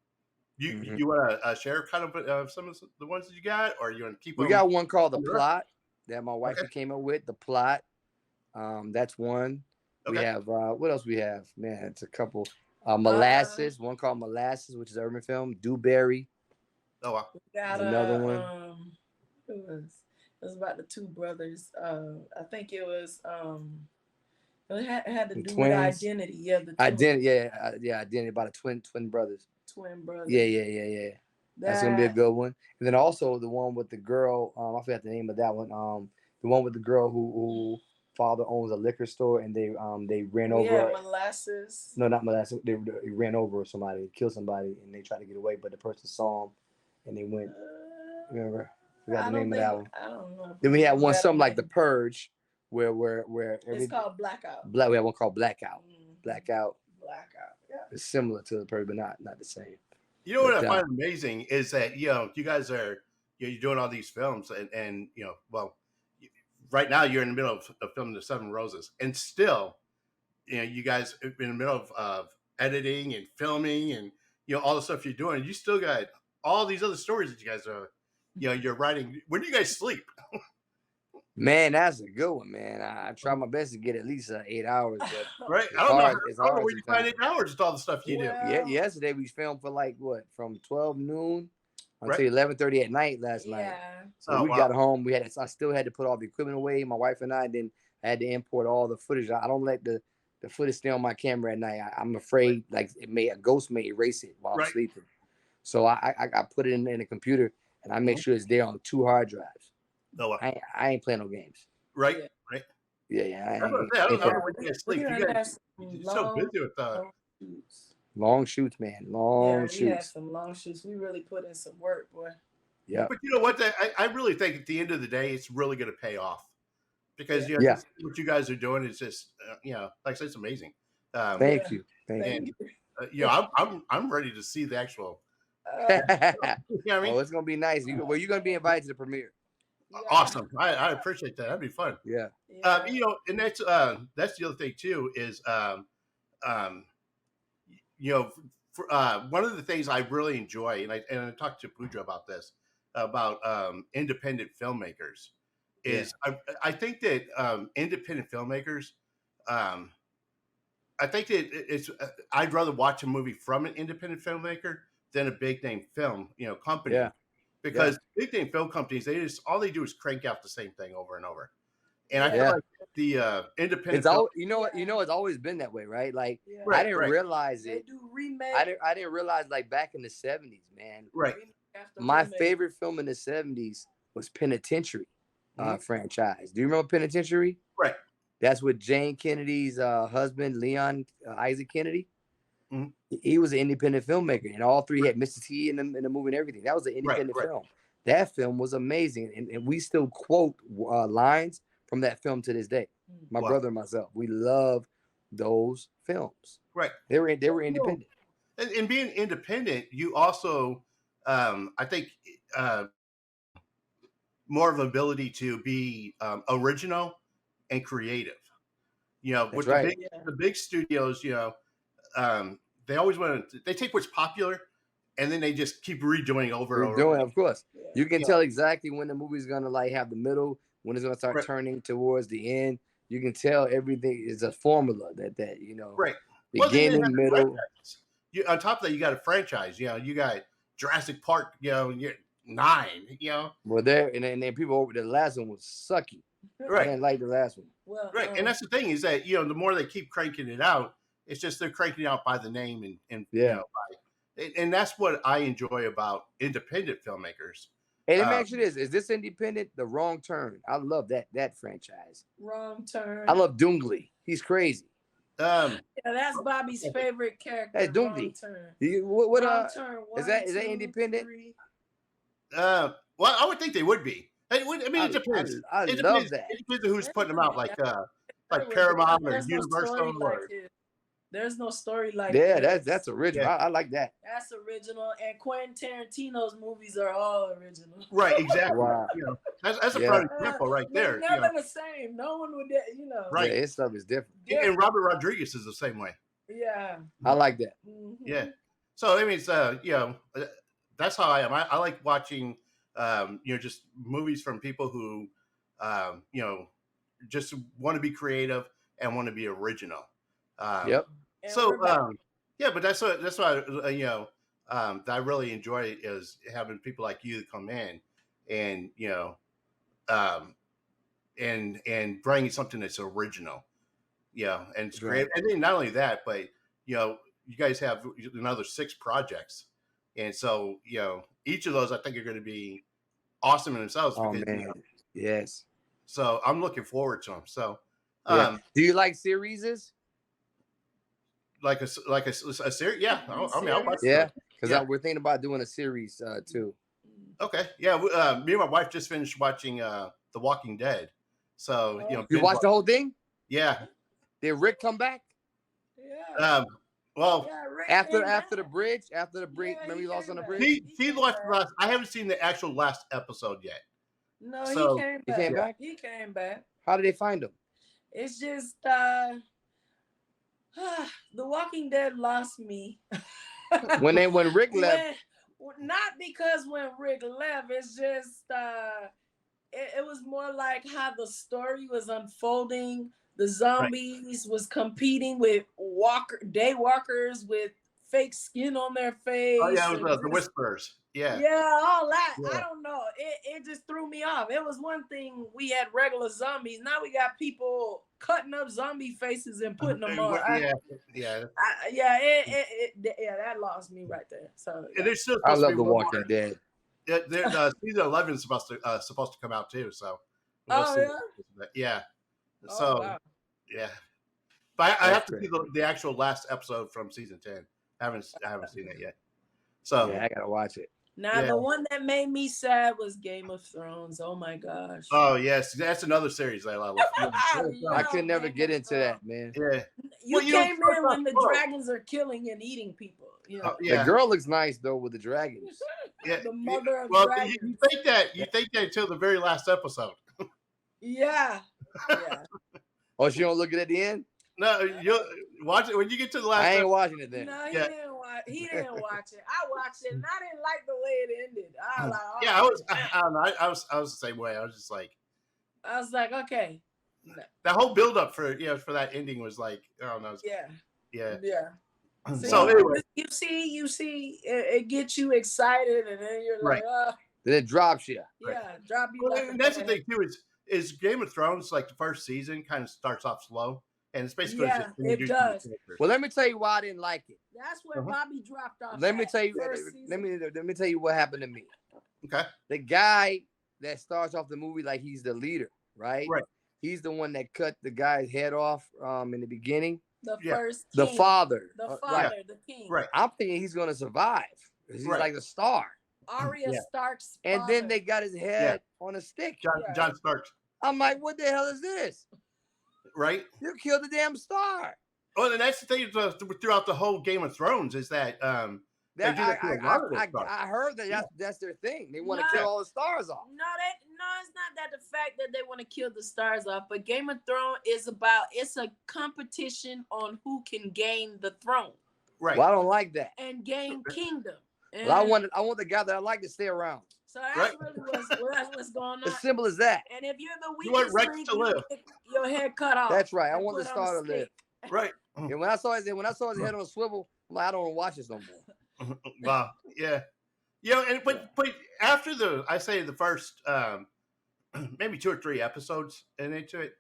You want to share kind of some of the ones that you got, or you want to keep? We got one called The Plot that my wife came up with. The Plot. That's one. Okay. We have what else we have? Man, it's a couple. Molasses. One called Molasses, which is an urban film. Dewberry. Oh wow. Got another one. It was about the two brothers. I think it was it had to do with identity. Yeah, identity. Yeah, identity about a twin brothers. Twin brothers. Yeah. That's gonna be a good one. And then also the one with the girl. I forgot the name of that one. The one with the girl who father owns a liquor store, and they ran over. Yeah, Molasses. No, not Molasses. They ran over somebody, killed somebody, and they tried to get away, but the person saw them, and they went. Remember? Forgot I the don't name of think that one. I don't know. Then we had one Better something like The name. Purge, where It's called Blackout. we had one called Blackout. Mhm. Blackout Blackout. Yeah. is similar to The Purge, but not the same. You know what I But find amazing is that you guys are you're doing all these films and well, right now you're in the middle of filming the Seven Roses, and still you guys are in the middle of editing and filming and all the stuff you're doing. You still got all these other stories that you guys are you're writing. When do you guys sleep? man, that's a good one, man. I try my best to get at least 8 hours, but Right? it's hard. It's I don't know hard where you find sometimes. 8 hours with all the stuff you do. Yeah, yesterday we filmed for like what, from 12 noon Right? until 11:30 at night last night. Yeah. So Oh we wow! got home. I still had to put all the equipment away. My wife and I. Then I had to import all the footage. I don't let the footage stay on my camera at night. I'm afraid like a ghost may erase it while I'm Right. sleeping. So I put it in the computer and I make sure it's there on 2 hard drives. Oh wow! I ain't playing no games. Right? Yeah. Right? Yeah. That's what I'm saying. I don't know Yeah, when you guys we sleep. You done had guys some you're so busy with long shoots. Long shoots, man. Yeah, Long we had shoots. some long shoots. We really put in some work, boy. Yeah. But you know what? I really think at the end of the day, it's really going to pay off because Yeah. what you guys are doing is just like I said, it's amazing. Thank you. Thank and you. I'm ready to see the actual. Uh, You know what I mean? Oh, it's gonna be nice. You're gonna be invited to the premiere. yeah. Awesome. I appreciate that. That'd be fun. Yeah. Yeah. And that's the other thing too is um, one of the things I really enjoy, and I talked to Pooja about this about independent filmmakers is I think that independent filmmakers um, I think that it's I'd rather watch a movie from an independent filmmaker than a big name film company Yeah. because big name film companies all they do is crank out the same thing over and over, and I feel Yeah. like the independent It's all it's always been that way, right? Like Yeah. Right, I didn't realize They it. do remake. I didn't realize like back in the 70s, man. right. remake after My remake. favorite film in the 70s was Penitentiary Mhm. franchise. Do you remember Penitentiary? Right. That's with Jane Kennedy's husband, Leon Isaac Kennedy. Mhm. He was an independent filmmaker, and all three had Mr. T in the movie and everything. That was an independent right. film. That film was amazing, and we still quote lines from that film to this day. My Wow. brother and myself, we love those films. Right. They were independent. And being independent, you also, I think, more of an ability to be original and creative. That's With right. the big studios, they always want to. They take what's popular, and then they just keep redoing over and We're over. doing, of course. Yeah. You can tell exactly when the movie's gonna like have the middle, when it's gonna start Right. turning towards the end. You can tell everything is a formula that Right. Well, then you have beginning, middle. on top of that, you got a franchise. You got Jurassic Park. You're 9. Well, there and then people over the last one was sucky. I Right. didn't like the last one. Well, Right. And that's the thing is that the more they keep cranking it out, it's just they're cranking it out by the name and Yeah. and that's what I enjoy about independent filmmakers. Hey, let me ask you this: is this independent? The Wrong Turn. I love that franchise. Wrong Turn. I love Dungley. He's crazy. Um, Yeah, that's Bobby's favorite character. That's Wrong Dungley. Turn. What Wrong Turn. is 1, that 2, independent? 3. well, I would think they would be. It depends. I It love depends. that. It depends on who's putting them out, like There's Paramount or no story Universal. like his. There's no story like Yeah, this. that's original. Yeah. I like that. That's original, and Quentin Tarantino's movies are all original. Right, exactly. Wow. That's a Yeah. prime example right They're there. never the same. No one would, Right. Yeah, his stuff is different. And Robert Rodriguez is the same way. Yeah. I like that. Mhm. Yeah. So it's that's how I am. I like watching just movies from people who just want to be creative and want to be original. Yep. And So we're back. but that's what that I really enjoy is having people like you come in and and bringing something that's original, and it's Right. great. And then not only that, but you guys have another 6 projects, and so each of those I think are going to be awesome in themselves. Oh Because, man. Yes. so I'm looking forward to them. So Yeah. Do you like series? like a series, yeah. I mean, I'll watch Yeah. those. Because Yeah. we're thinking about doing a series too. Okay. Yeah. Me and my wife just finished watching The Walking Dead. So Oh. You watched the whole thing? Yeah. Did Rick come back Yeah. Well, Yeah, Rick after came back. the bridge? After the bridge, Yeah, remember he he lost came on the back. bridge? he He came watched the back. last. I haven't seen the actual last episode yet. No, So- he came He back. came back? He came back. How did they find him? It's just The Walking Dead lost me. When Rick left, Not because when Rick left, it's just it was more like how the story was unfolding. The zombies was competing with day walkers with fake skin on their face. Oh yeah, it was the just- Whisperers. Yeah. Yeah, all that. Yeah. I don't know. It just threw me off. It was one thing we had regular zombies. Now we got people cutting up zombie faces and putting them on. Yeah. That lost me right there. So And there's still I supposed to love be The one Walking more. Dead. Yeah, season 11 is supposed to come out too. So. Oh, see. yeah? Yeah. Oh, So wow. yeah, but I have to That's see the actual last episode from season 10. I haven't seen it yet. So Yeah, I gotta watch it. Now Yeah. the one that made me sad was Game of Thrones. Oh my gosh. oh yes, that's another series I love. I could never Game get of into Thrones. that, man. Yeah. You Well, came start in off when the slow. dragons are killing and eating people. You know? Yeah. The girl looks nice though with the dragons. Yeah. The mother of Well, dragons. you think that until the very last episode. Yeah. Yeah. Oh, she don't look at it at the end? No, you watch it when you get to the last. I ain't episode. watching it then. No, Yeah. he didn't watch it. I watched it and I didn't like the way it ended. I was like, oh, Yeah, I don't know. I was the same way. I was just like, I was like, okay. that whole build up for for that ending was like, I don't know. Yeah. Yeah. Yeah. See, So anyway, you see, it gets you excited, and then you're like, Right. Then it drops you. yeah, drop you. well, like and a that's the bag. thing too is Game of Thrones like the first season kind of starts off slow, and it's basically Yeah, just it introducing does. the characters. Well, let me tell you why I didn't like it. That's where Uh-huh. Bobby dropped off. Let me at, tell you. first Let season. me tell you what happened to me. Okay. The guy that starts off the movie like he's the leader, right? Right. He's the one that cut the guy's head off in the beginning. The Yeah. first The king, father. the right. father, the king, Right. I'm thinking he's gonna survive. He's Right. like a star. Arya Yeah. Stark's And father. then they got his head on a stick. Yeah. John Stark, I'm like, what the hell is this? right? You killed the damn star. Oh, and that's the thing throughout the whole Game of Thrones is that They do that to a lot of their stuff. I heard that that's their thing. They want to No. kill all the stars off. No, it's not that the fact that they want to kill the stars off, but Game of Thrones is it's a competition on who can gain the throne right. Well, I don't like that. and gain kingdom. And Well, I want the guy that I like to stay around. so that's Right. really what's going on. As simple as that. And if you're the You want weakest Rex link, to live. you get your head cut off. That's right. I and want the put on a star to live. stick. Right. And when I saw his head on a swivel, I'm like, I don't want to watch this no more. Wow. Yeah. You know, and but after I say the first maybe 2 or 3 episodes into it,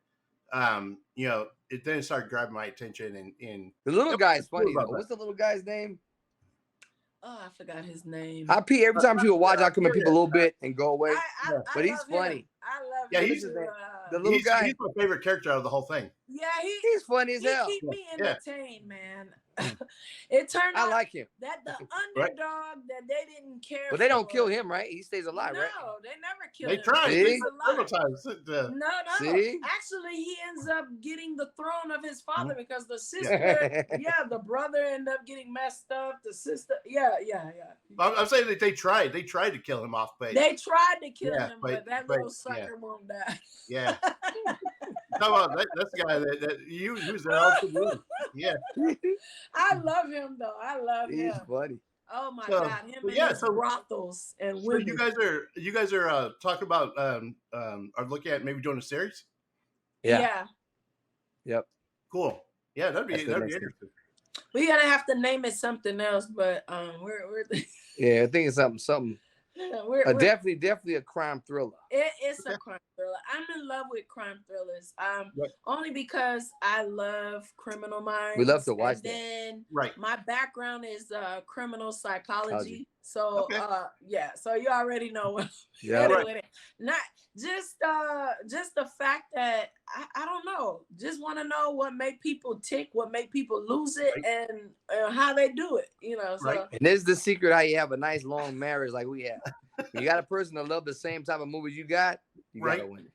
you know, it then started grabbing my attention and The little guy's funny about though. that. What's the little guy's name? Oh, I forgot his name. Every time people watch, I come at people a little bit and go away. I But he's love him. funny. I love Yeah, him. he's- too. The little guy. he's my favorite character out of the whole thing. Yeah, He's funny as he hell. keep me Yeah. entertained, man. It turned I out like him. that the underdog that they didn't care. But they don't for- kill him, right? He stays alive, no, right? they never kill They him. tried See? He's several alive. times. No. See? Actually, he ends up getting the throne of his father because the sister, Yeah. the brother ended up getting messed up. The sister, yeah. I'm saying that they tried to kill him off, but They tried to kill Yeah, him, but that but, little sucker won't die. yeah. Talk about that's the guy that you was there all the way. Yeah. I love him though. I love He's him. funny. Oh my So, God, him but and yeah, his so- brothels and So women. you guys are talking about are looking at maybe doing a series? Yeah. Yep. Cool. Yeah, that'd be That's the next interesting. We're gonna have to name it something else, but we're Yeah, I think it's something. we're Definitely a crime thriller. it's a crime thriller. I'm in love with crime thrillers. Right. Only because I love Criminal Minds. We love to watch and that. then Right. my background is criminal psychology. So Okay. yeah, so you already know what Yeah. with it. Not just the fact that I don't know, just want to know what make people tick, what make people lose it, Right. and how they do it, Right. so And this is the secret how you have a nice long marriage like we have. When you got a person that love the same type of movies you gotta Right. win it.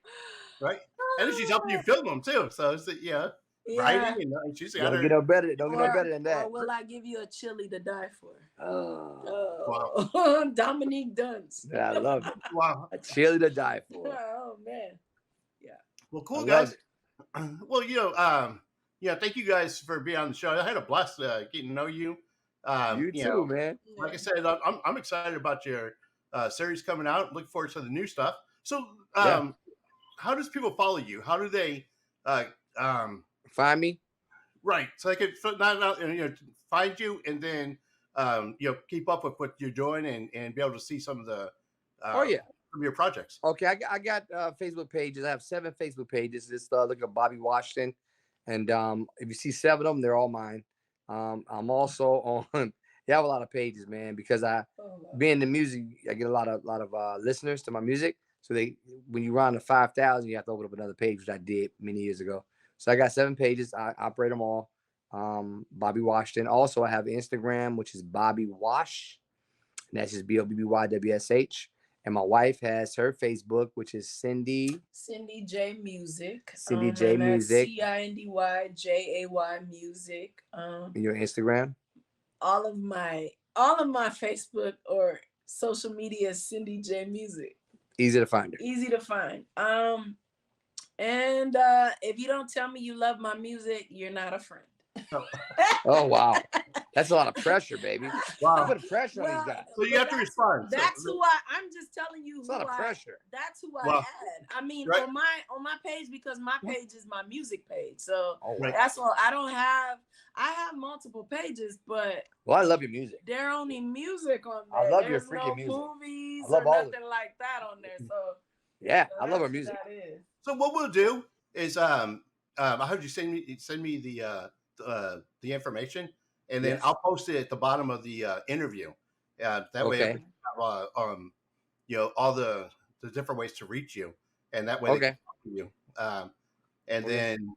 Right. And then she's helping you film them too. So it's writing yeah. and she's got Don't her. get no better. Don't get no Or, better than that. or will I give you a chili to die for? Oh, Oh, Dominique Duns. I love it. Wow. A chili to die for. Oh man. Well, I cool love guys. it. Well, thank you guys for being on the show. I had a blast getting to know you. You too, man. Like I said, I'm excited about your series coming out. Look forward to the new stuff. So, Yeah. how does people follow you? How do they, Find me. right? So they can find you and then keep up with what you're doing and be able to see some of the Oh yeah. from your projects. Okay, I got Facebook pages. I have 7 Facebook pages. Just look at Bobby Washington, and if you see 7 of them, they're all mine. I'm also on. You have a lot of pages, man, because being in the music, I get a lot of listeners to my music. So when you run to 5,000, you have to open up another page, which I did many years ago. So I got 7 pages. I operate them all. Bobby Washington. Also, I have Instagram, which is Bobby Wash, and that's just BOBBYWSH. And my wife has her Facebook, which is Cindy J Music. Cindy J Music. CINDYJAY Music. And your Instagram. All of my Facebook or social media is Cindy J Music. Easy to find her. Easy to find. And if you don't tell me you love my music, you're not a friend. Oh wow, that's a lot of pressure, baby. Wow. Put pressure on these guys. So you have to respond. That's who I'm just telling you. It's a lot of pressure. That's who Wow. I add. I mean, Right. on my page, because my page is my music page. So Right. that's all. I have multiple pages, but Well, I love your music. they're only music on there. I love There's your freaking music. Movies I love or all of nothing like that on there. So yeah, I love that's her music. That is. So what we'll do is I heard you send me the information, and then Yes. I'll post it at the bottom of the interview. That way, Okay. I can have, all the different ways to reach you, and that way they Okay. can talk to you. And Okay. then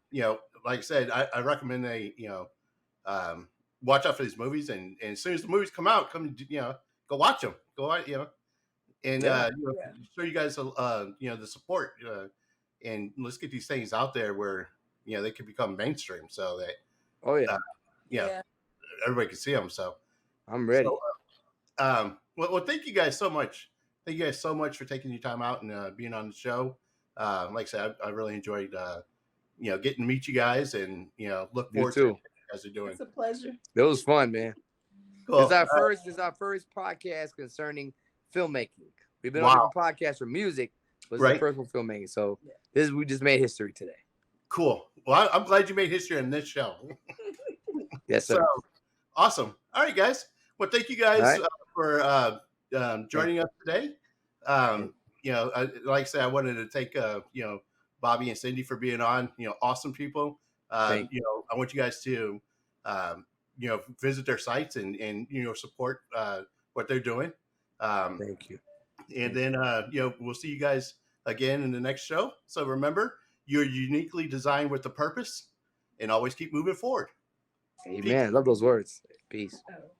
like I said, I recommend watch out for these movies, and as soon as the movies come out, go watch them. Go out, and Yeah. show you guys the support, and let's get these things out there where they can become mainstream, so that Oh yeah. everybody can see them. So I'm ready. So, well, thank you guys so much. Thank you guys so much for taking your time out and being on the show. Like I said, I really enjoyed getting to meet you guys, and look forward to what you guys are doing. It's a pleasure. It was fun, man. Cool. This is our first podcast concerning filmmaking. We've been on different podcasts for music, but this is the first one filmmaking. So we just made history today. Cool. Well, I'm glad you made history on this show. Yes, sir. So, awesome. All right, guys. Well, thank you guys for joining us today. Like I said, I wanted to thank Bobby and Cindy for being on. Awesome people. I want you guys to visit their sites and support what they're doing. Thank you. And then we'll see you guys again in the next show. So remember, you're uniquely designed with a purpose, and always keep moving forward. Amen. I love those words. Peace. Oh.